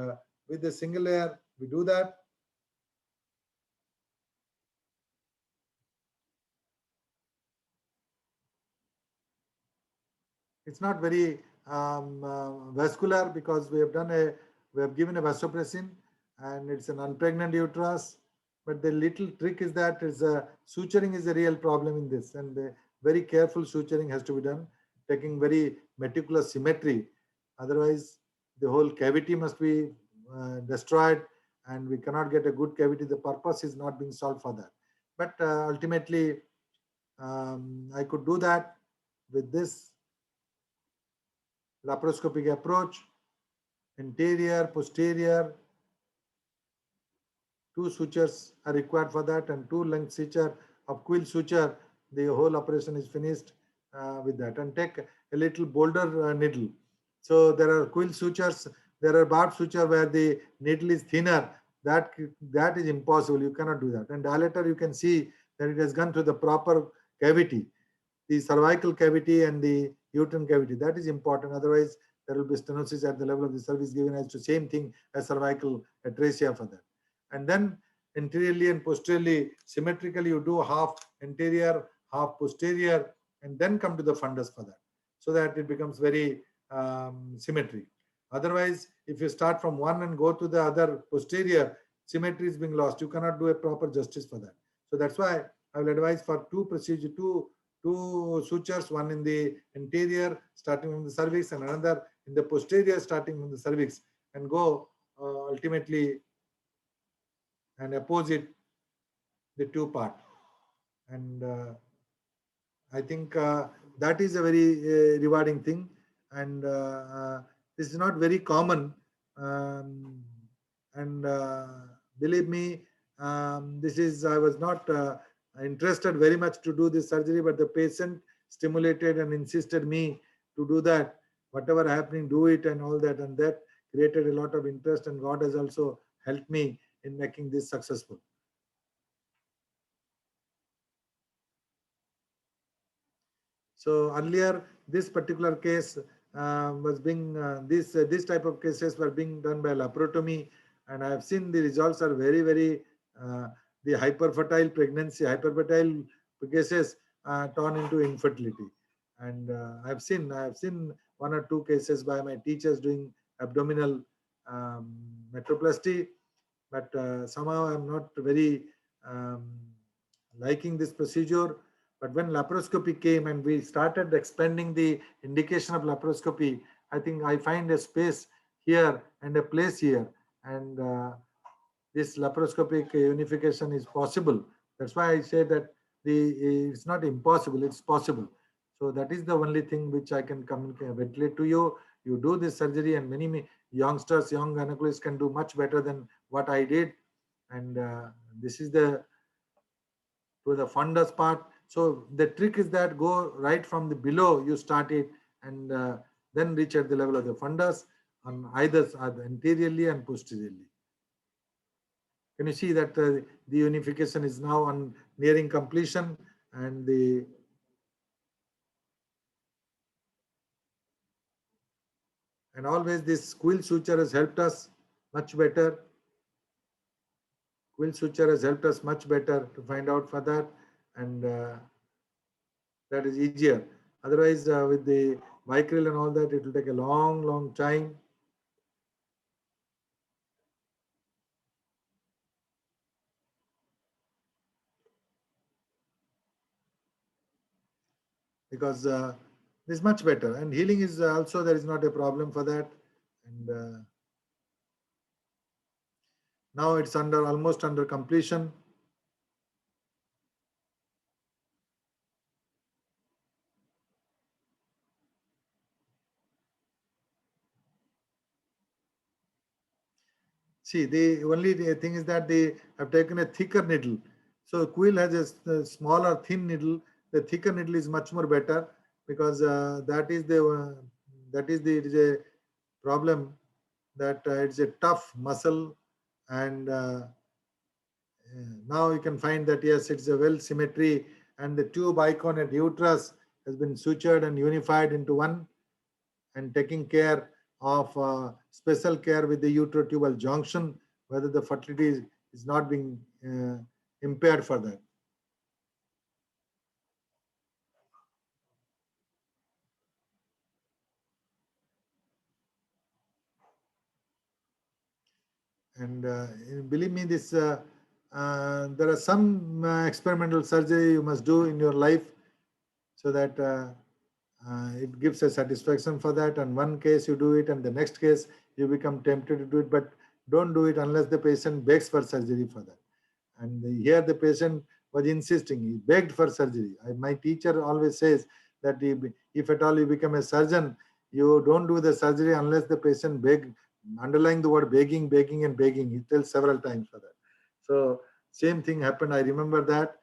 with the single layer, we do that. It's not very vascular, because we have given a vasopressin, and it's an unpregnant uterus. But the little trick is that suturing is a real problem in this, and very careful suturing has to be done, taking very meticulous symmetry. Otherwise, the whole cavity must be destroyed, and we cannot get a good cavity. The purpose is not being solved for that. But ultimately, I could do that with this laparoscopic approach. Anterior, posterior, 2 sutures are required for that, and 2 length suture of quill suture. The whole operation is finished with that. And take a little bolder needle. So there are quill sutures, there are barbed suture where the needle is thinner. That is impossible. You cannot do that. And dilator, you can see that it has gone to the proper cavity, the cervical cavity and the uterine cavity. That is important. Otherwise, there will be stenosis at the level of the cervix, given as to same thing as cervical atresia for that. And then anteriorly and posteriorly, symmetrically, you do half anterior, half posterior, and then come to the fundus for that, so that it becomes very symmetry. Otherwise, if you start from one and go to the other posterior, symmetry is being lost. You cannot do a proper justice for that. So that's why I will advise for 2 procedure, two sutures, one in the anterior starting from the cervix, and another in the posterior starting from the cervix, and go ultimately and opposite the 2 part. And I think that is a very rewarding thing, and this is not very common. And believe me, this is, I was not interested very much to do this surgery, but the patient stimulated and insisted me to do that. Whatever happening, do it, and all that, and that created a lot of interest, and God has also helped me in making this successful. So earlier, this particular case was being this type of cases were being done by laparotomy, and I have seen the results are very the hyperfertile pregnancy, hyperfertile cases turn into infertility, and I have seen 1 or 2 cases by my teachers doing abdominal metroplasty, but somehow I'm not very liking this procedure. But when laparoscopy came and we started expanding the indication of laparoscopy, I think I find a space here and a place here, and this laparoscopic unification is possible. That's why I say that it's not impossible, it's possible. So that is the only thing which I can communicate, ventilate to you. You do this surgery, and many youngsters, young gynecologists can do much better than what I did. And this is the to the fundus part. So the trick is that go right from the below, you start it, and then reach at the level of the fundus on either side, anteriorly and posteriorly. Can you see that the unification is now on nearing completion, and always this quill suture has helped us much better. Quill suture has helped us much better to find out for that, and that is easier. Otherwise, with the vicryl and all that, it will take a long time. Because this is much better, and healing is also, there is not a problem for that. And now it's almost under completion. See, the only thing is that they have taken a thicker needle. So quill has a smaller thin needle. The thicker needle is much more better, because that is it is a problem, that it's a tough muscle, and now you can find that yes, it's a well symmetry, and the tube icon at uterus has been sutured and unified into one, and taking care of special care with the uterotubal junction, whether the fertility is not being impaired for that. And believe me, this there are some experimental surgery you must do in your life, so that it gives a satisfaction for that. And one case you do it, and the next case you become tempted to do it, but don't do it unless the patient begs for surgery for that. And here the patient was insisting, he begged for surgery. My teacher always says that if at all you become a surgeon, you don't do the surgery unless the patient beg, underlying the word begging, begging and begging. He tells several times for that. So same thing happened, I remember that.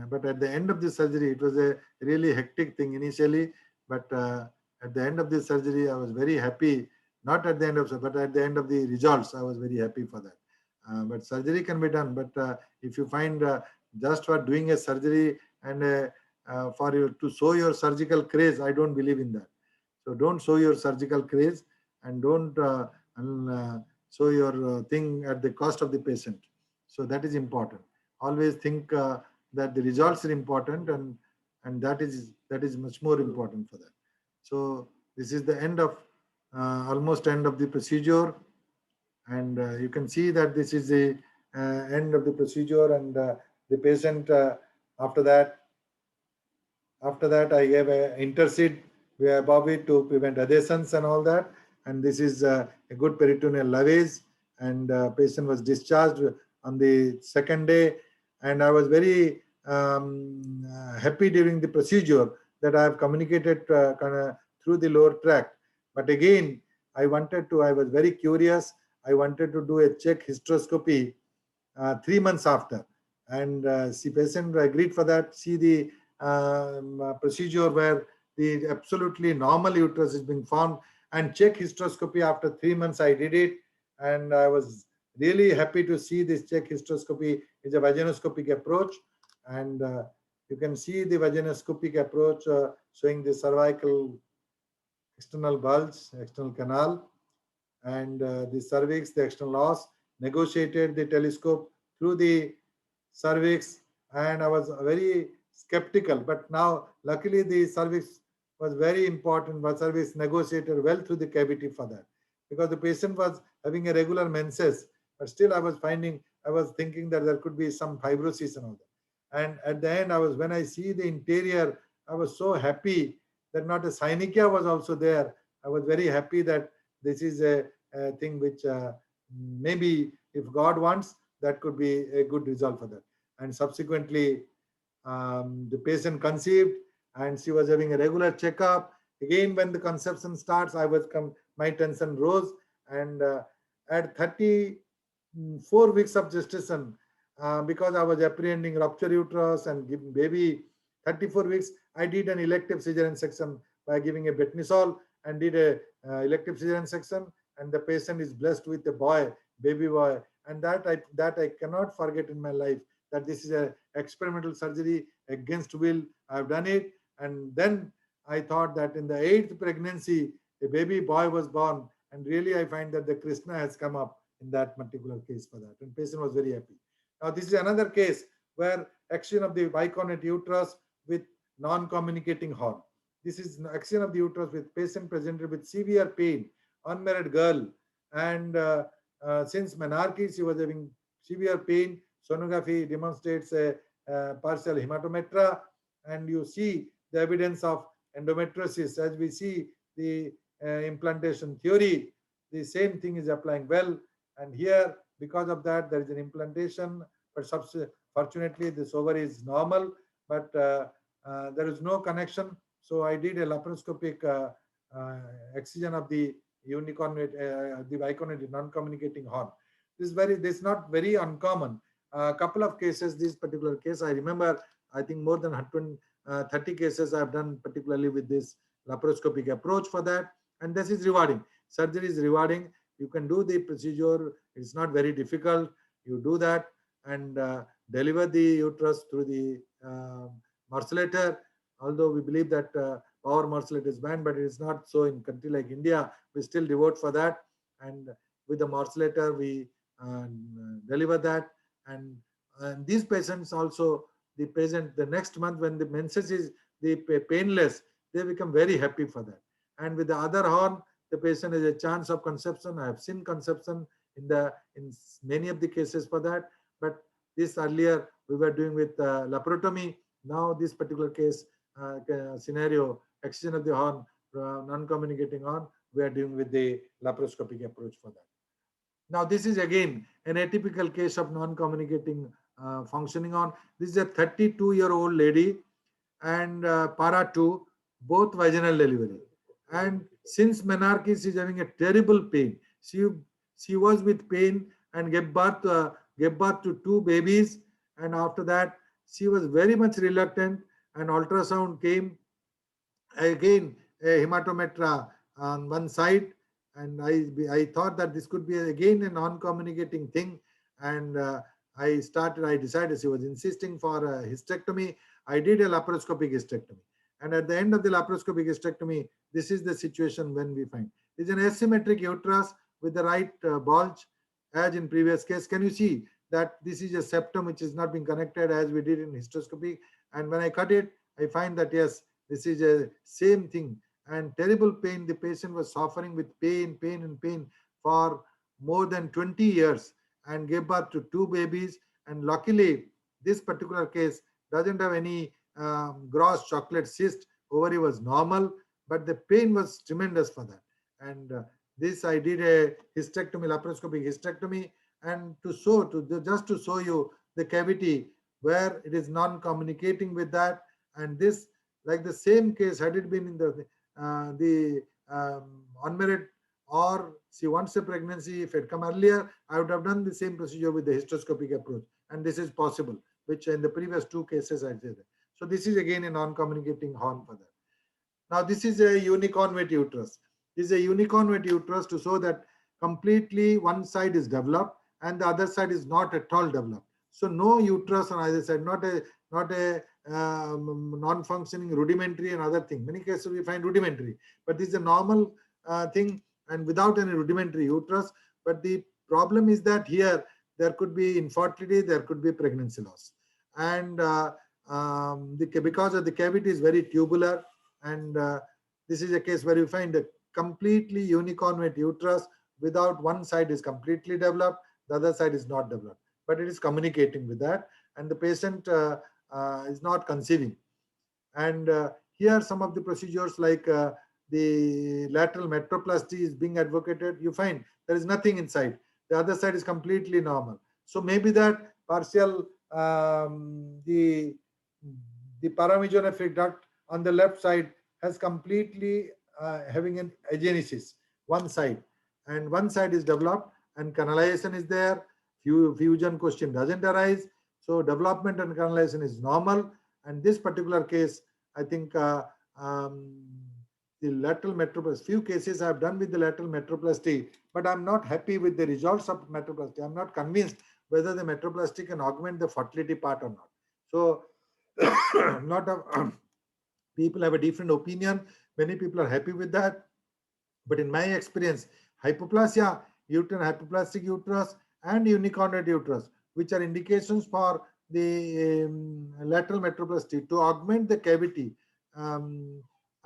But at the end of the surgery, it was a really hectic thing initially, but at the end of the surgery, I was very happy. Not at the end of, but at the end of the results, I was very happy for that. But surgery can be done. But if you find just for doing a surgery and for you to show your surgical craze, I don't believe in that. So don't show your surgical craze, and don't show your thing at the cost of the patient. So that is important. Always think that the results are important, and that is much more important for that. So this is the end of almost end of the procedure. And you can see that this is the end of the procedure, and the patient after that I gave a interseed above it to prevent adhesions and all that. And this is a good peritoneal lavage, and patient was discharged on the second day. And I was very happy during the procedure that I have communicated through the lower tract. But again, I was very curious. I wanted to do a check hysteroscopy 3 months after. And the patient agreed for that. See the procedure where the absolutely normal uterus is being formed, and check hysteroscopy after 3 months I did it. And I was really happy to see this check hysteroscopy is a vaginoscopic approach. And you can see the vaginoscopic approach showing the cervical external bulge, external canal, and the cervix, the external os, negotiated the telescope through the cervix. And I was very skeptical, but now luckily the cervix was very important, but cervix negotiated well through the cavity for that, because the patient was having a regular menses, but still I was thinking that there could be some fibrosis and all that. And at the end, when I see the interior, I was so happy that not a synechia was also there. I was very happy that this is a thing which maybe if God wants, that could be a good result for that. And subsequently, the patient conceived and she was having a regular checkup. Again, when the conception starts, my tension rose, and at 34 weeks of gestation, because I was apprehending rupture uterus and giving baby 34 weeks, I did an elective cesarean section by giving a betnisol and did a elective cesarean section, and the patient is blessed with a boy, baby boy, and that I cannot forget in my life, that this is a experimental surgery against will. I've done it, and then I thought that in the 8th pregnancy, a baby boy was born, and really I find that the Krishna has come up in that particular case for that, and patient was very happy. Now this is another case where action of the bicornate uterus with non-communicating horn. This is action of the uterus with patient presented with severe pain, unmarried girl, and since menarche she was having severe pain. Sonography demonstrates a partial hematometra, and you see the evidence of endometriosis. As we see the implantation theory, the same thing is applying well, and here because of that there is an implantation, but fortunately this ovary is normal, but there is no connection. So I did a laparoscopic excision of the the bicornate non-communicating horn. This is not very uncommon. A couple of cases, this particular case, I remember, I think more than 30 cases I have done, particularly with this laparoscopic approach for that. And this is rewarding. Surgery is rewarding. You can do the procedure. It's not very difficult. You do that and deliver the uterus through the morcellator. Although we believe that power morcellator is banned, but it is not so in country like India. We still devote for that. And with the morcellator, we deliver that. And these patients also, the next month when the menses is painless, they become very happy for that. And with the other horn, the patient has a chance of conception. I have seen conception in many of the cases for that. But this earlier we were doing with laparotomy. Now this particular case scenario, excision of the horn, non-communicating horn, we are doing with the laparoscopic approach for that. Now this is again an atypical case of non-communicating functioning horn. This is a 32-year-old lady and para 2, both vaginal delivery. And since menarche, she is having a terrible pain. She was with pain and gave birth to 2 babies. And after that, she was very much reluctant. And ultrasound came. Again, a hematometra on one side. And I thought that this could be again a non-communicating thing. And I decided she was insisting for a hysterectomy. I did a laparoscopic hysterectomy. And at the end of the laparoscopic hysterectomy, this is the situation when we find. It's an asymmetric uterus with the right bulge, as in previous case. Can you see that this is a septum which is not being connected as we did in hysteroscopy? And when I cut it, I find that yes, this is a same thing. And terrible pain. The patient was suffering with pain for more than 20 years and gave birth to 2 babies. And luckily, this particular case doesn't have any gross chocolate cyst. Ovary was normal, but the pain was tremendous for that. And this I did a hysterectomy, laparoscopic hysterectomy, and just to show you the cavity where it is non-communicating with that. And this, like the same case, had it been in the unmarried, or she wants a pregnancy, if it had come earlier, I would have done the same procedure with the hysteroscopic approach. And this is possible, which in the previous 2 cases I did. So this is again a non-communicating horn for that. Now this is a unicornate uterus. This is a unicornate uterus to show that completely one side is developed and the other side is not at all developed. So no uterus on either side, not a non-functioning rudimentary and other thing. Many cases we find rudimentary, but this is a normal thing and without any rudimentary uterus. But the problem is that here there could be infertility, there could be pregnancy loss, and because of the cavity is very tubular, and this is a case where you find a completely unicornate uterus without one side is completely developed the other side is not developed, but it is communicating with that, and the patient is not conceiving. And here some of the procedures like the lateral metroplasty is being advocated. You find there is nothing inside. The other side is completely normal. So maybe that partial the paramesonephric duct on the left side has completely having an agenesis, one side, and one side is developed and canalization is there. Fusion question doesn't arise. So development and canalization is normal. And this particular case, I think the lateral metroplasty, few cases I have done with the lateral metroplasty, but I'm not happy with the results of metroplasty. I'm not convinced whether the metroplasty can augment the fertility part or not. So lot of people have a different opinion. Many people are happy with that. But in my experience, hypoplasia, uterine hypoplastic uterus and unicornate uterus, which are indications for the lateral metroplasty to augment the cavity,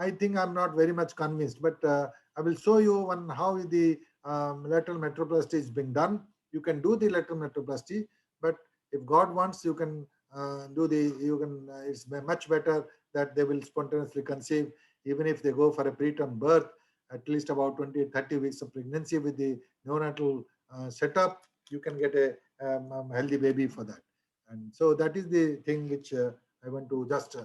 I think I'm not very much convinced. But I will show you how the lateral metroplasty is being done. You can do the lateral metroplasty, but if God wants, you can it's much better that they will spontaneously conceive, even if they go for a preterm birth, at least about 20-30 weeks of pregnancy with the neonatal setup, you can get a healthy baby for that. And so that is the thing which I want to just.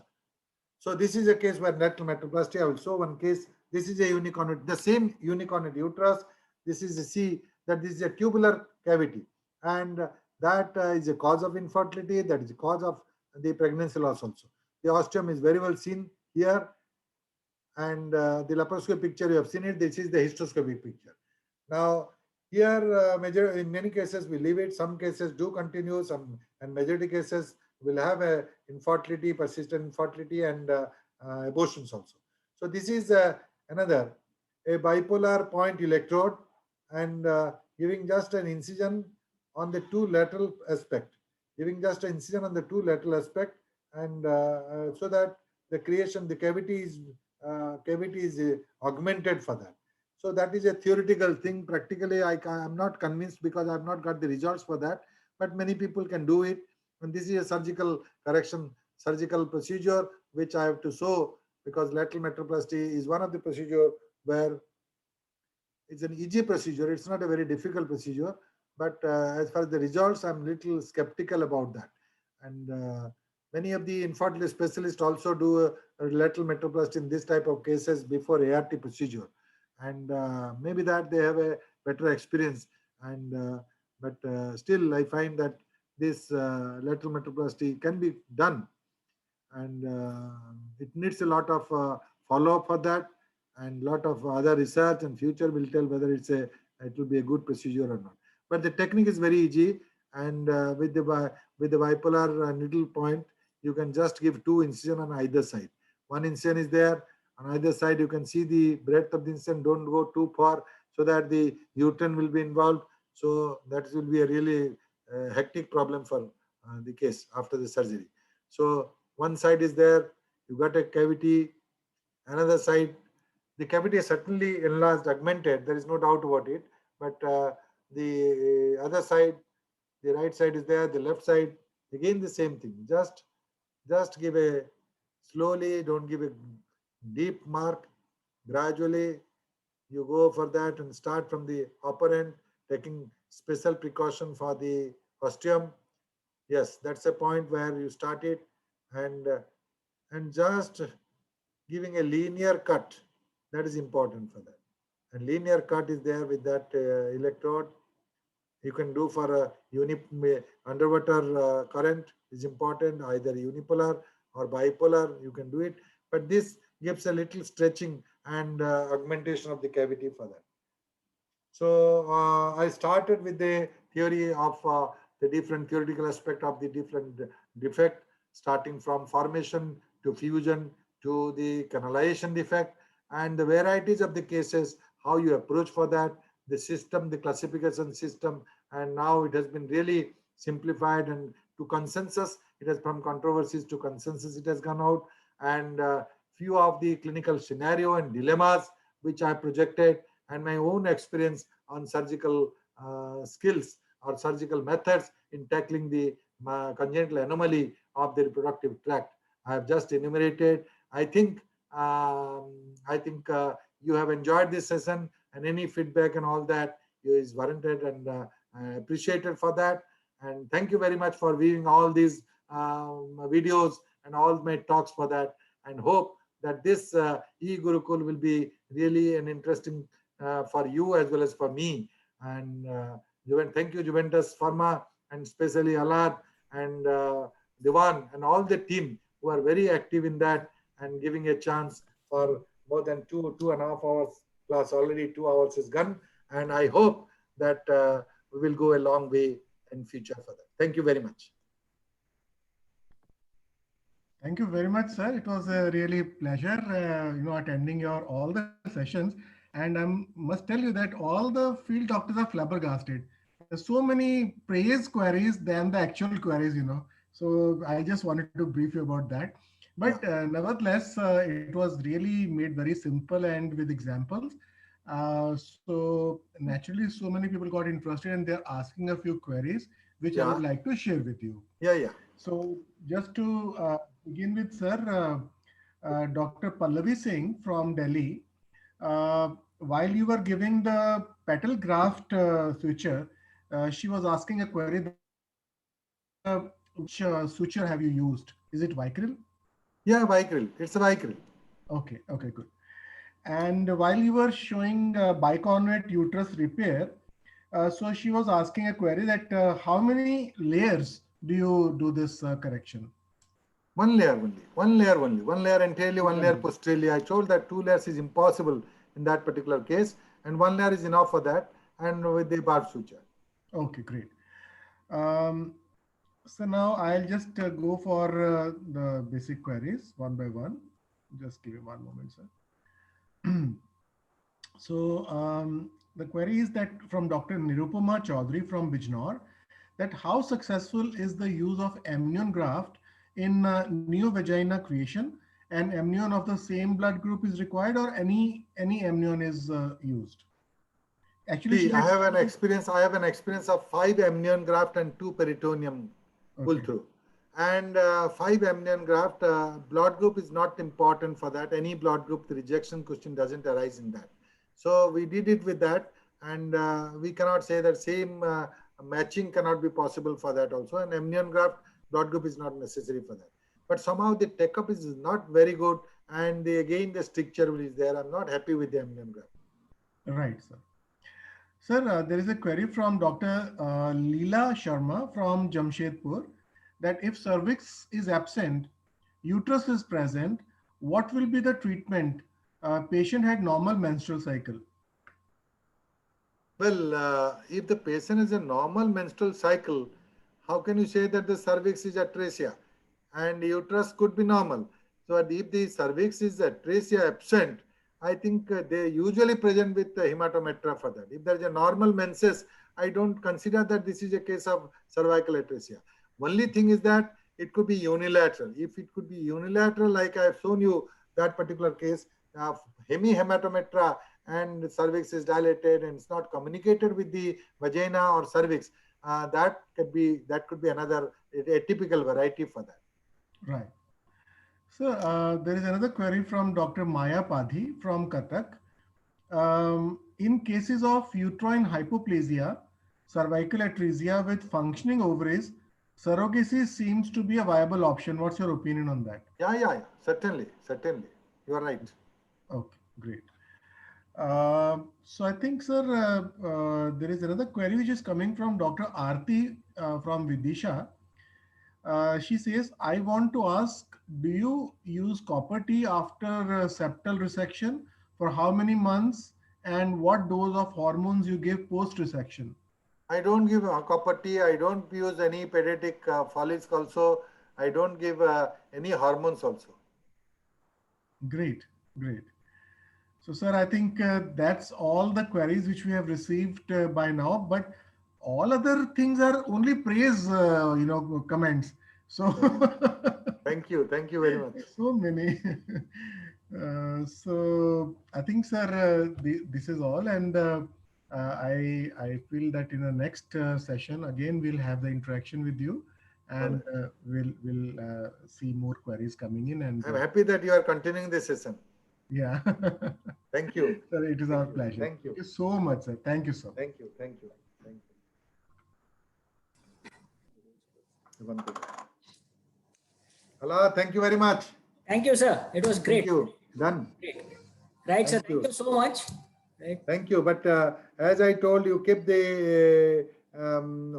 So this is a case where lateral metroplasty. I will show one case. This is a unicornate, the same unicornate uterus. This is a see that this is a tubular cavity, and that is a cause of infertility. That is a cause of the pregnancy loss also. The ostium is very well seen here, and the laparoscopic picture you have seen it. This is the hysteroscopic picture. Now here, in many cases we leave it. Some cases do continue. Some and majority cases will have a infertility, persistent infertility, and abortions also. So this is another a bipolar point electrode, and giving just an incision on the two lateral aspect, giving just an incision on the two lateral aspect, and so that the creation, the cavity is augmented for that. So that is a theoretical thing. Practically, I'm not convinced because I've not got the results for that. But many people can do it. And this is a surgical correction, surgical procedure, which I have to show because lateral metroplasty is one of the procedure where it's an easy procedure. It's not a very difficult procedure. But as far as the results, I'm little skeptical about that. And many of the infertility specialists also do a lateral metroplasty in this type of cases before ART procedure. And maybe that they have a better experience. And but still, I find that this lateral metroplasty can be done, and it needs a lot of follow-up for that, and lot of other research, and future will tell whether it will be a good procedure or not. But the technique is very easy, and with the bipolar needle point, you can just give two incision on either side. One incision is there on either side. You can see the breadth of the incision. Don't go too far so that the uterine will be involved. So that will be a really hectic problem for the case after the surgery. So one side is there, you got a cavity. Another side, the cavity is certainly enlarged, augmented. There is no doubt about it. But the other side, the right side is there. The left side, again the same thing. Just give a slowly. Don't give a deep mark. Gradually, you go for that and start from the upper end, taking special precaution for the ostium. Yes, that's a point where you start it, and just giving a linear cut. That is important for that. And linear cut is there with that electrode. You can do for a underwater current is important, either unipolar or bipolar. You can do it, but this gives a little stretching and augmentation of the cavity for that. So I started with the theory of the different theoretical aspect of the different defect, starting from formation to fusion to the canalization defect, and the varieties of the cases, how you approach for that, the system, the classification system, and now it has been really simplified and to consensus. It has from controversies to consensus. It has gone out, and few of the clinical scenario and dilemmas which I projected, and my own experience on surgical skills or surgical methods in tackling the congenital anomaly of the reproductive tract. I have just enumerated. I think you have enjoyed this session, and any feedback and all that is warranted and appreciated for that. And thank you very much for viewing all these videos and all my talks for that, and hope that this e-Gurukul will be really an interesting for you as well as for me. And thank you, Juventus Pharma, and especially Alad and Diwan and all the team who are very active in that and giving a chance for more than 2.5 hours plus. Already 2 hours is gone, and I hope that we will go a long way in future for that. Thank you very much. Thank you very much, sir. It was a really pleasure, attending your all the sessions. And I must tell you that all the field doctors are flabbergasted. There's so many praise queries than the actual queries. So I just wanted to brief you about that. But nevertheless, it was really made very simple and with examples. So naturally, so many people got interested and they're asking a few queries, which I would like to share with you. So just to begin with, sir, Dr. Pallavi Singh from Delhi, while you were giving the petal graft suture, she was asking a query that which suture have you used? Is it Vicryl? Yeah, Vicryl. It's a Vicryl. Okay, good. And while you were showing biconnate uterus repair, so she was asking a query that how many layers do you do this correction? One layer only. One layer anteriorly, one layer posteriorly. I told that 2 layers is impossible in that particular case, and 1 layer is enough for that, and with the barb suture. Okay, great. So now I'll just go for the basic queries one by one. Just give me one moment, sir. So the query is that from Dr. Nirupama Chaudhary from Bijnor, that how successful is the use of amnion graft in neovagina creation, and amnion of the same blood group is required, or any amnion is used? Actually, I have an experience of 5 amnion graft and 2 peritoneum pull through. And 5 amnion graft, blood group is not important for that. Any blood group, the rejection question doesn't arise in that. So we did it with that, and we cannot say that same matching cannot be possible for that also. And amnion graft blood group is not necessary for that. But somehow the take-up is not very good, and again the stricture is there. I'm not happy with the amnion graft. Right, sir. Sir, there is a query from Dr. Leela Sharma from Jamshedpur, that if cervix is absent, uterus is present, what will be the treatment? Patient had normal menstrual cycle. Well, if the patient has a normal menstrual cycle, how can you say that the cervix is atresia and uterus could be normal? So if the cervix is atresia absent, I think they usually present with hematometra for that. If there is a normal menses, I don't consider that this is a case of cervical atresia. Only thing is that it could be unilateral. If it could be unilateral, like I have shown you that particular case, hemihematometra and cervix is dilated and it's not communicated with the vagina or cervix, that could be another atypical variety for that. Right. So there is another query from Dr. Maya Padhi from Kathak. In cases of uterine hypoplasia, cervical atresia with functioning ovaries, surrogacy seems to be a viable option. What's your opinion on that? Yeah. Certainly. You are right. Okay, great. So I think, sir, there is another query which is coming from Dr. Aarti from Vidisha. She says, I want to ask, do you use copper T after septal resection? For how many months? And what dose of hormones you give post-resection? I don't give copper T. I don't use any pediatric folics also. I don't give any hormones also. Great. So, sir, I think that's all the queries which we have received by now. But all other things are only praise, comments. So, thank you very much. So many. So I think, sir, this is all, and I feel that in the next session again we'll have the interaction with you, and we'll see more queries coming in. And I'm happy that you are continuing this session. yeah, Thank you. sir, it is our pleasure. Thank you. Thank you so much, sir. Thank you, sir. Thank you. Thank you. Thank you. One thing. Allah, thank you very much. Thank you, sir. It was great. Thank you. Done. Right, sir. Thank you. Thank you so much. Right. Thank you. But as I told you, keep the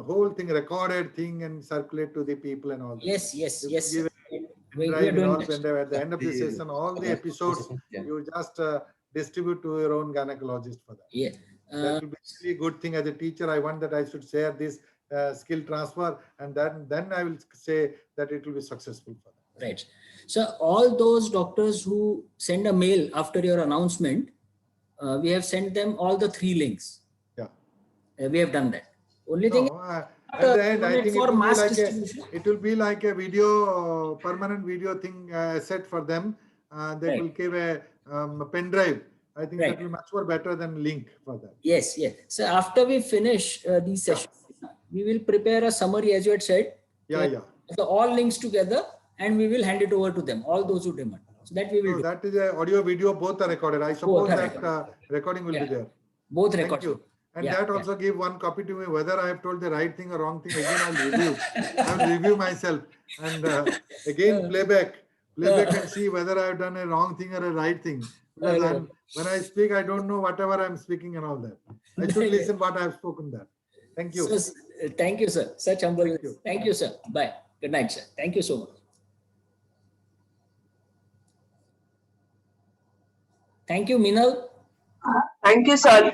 whole thing, recorded thing, and circulate to the people and all that. Yes, yes, You yes. give Sir. a We drive are and doing all, that. and at the end of the session, all the episodes, you just distribute to your own gynecologist for that. Yeah. That will be really a good thing. As a teacher, I want that I should share this skill transfer, and then I will say that it will be successful for them. Right. So all those doctors who send a mail after your announcement, we have sent them all the 3 links. Yeah. We have done that. Only thing No, at the end, I think for mass it distribution. will be like a video, permanent video thing set for them. That Right. will give a pen drive. I think Right. that will be much more better than link for that. Yes, yes. So after we finish these sessions, we will prepare a summary, as you had said. Yeah, yeah. So all links together, and we will hand it over to them, all those who demand. So that we will No, do. that is a audio, video, both are recorded. I suppose are that recording will be Yeah. there. Both Thank records. you. And Yeah, that yeah. also give one copy to me, whether I have told the right thing or wrong thing. Again, I'll review. I'll review myself and again playback and see whether I have done a wrong thing or a right thing. Because when I speak, I don't know whatever I'm speaking and all that. I should listen what I have spoken there. Thank you. So, thank you, sir. Such humble. Thank you. Thank you, sir. Bye. Good night, sir. Thank you so much. Thank you, Minal. Thank you, sir.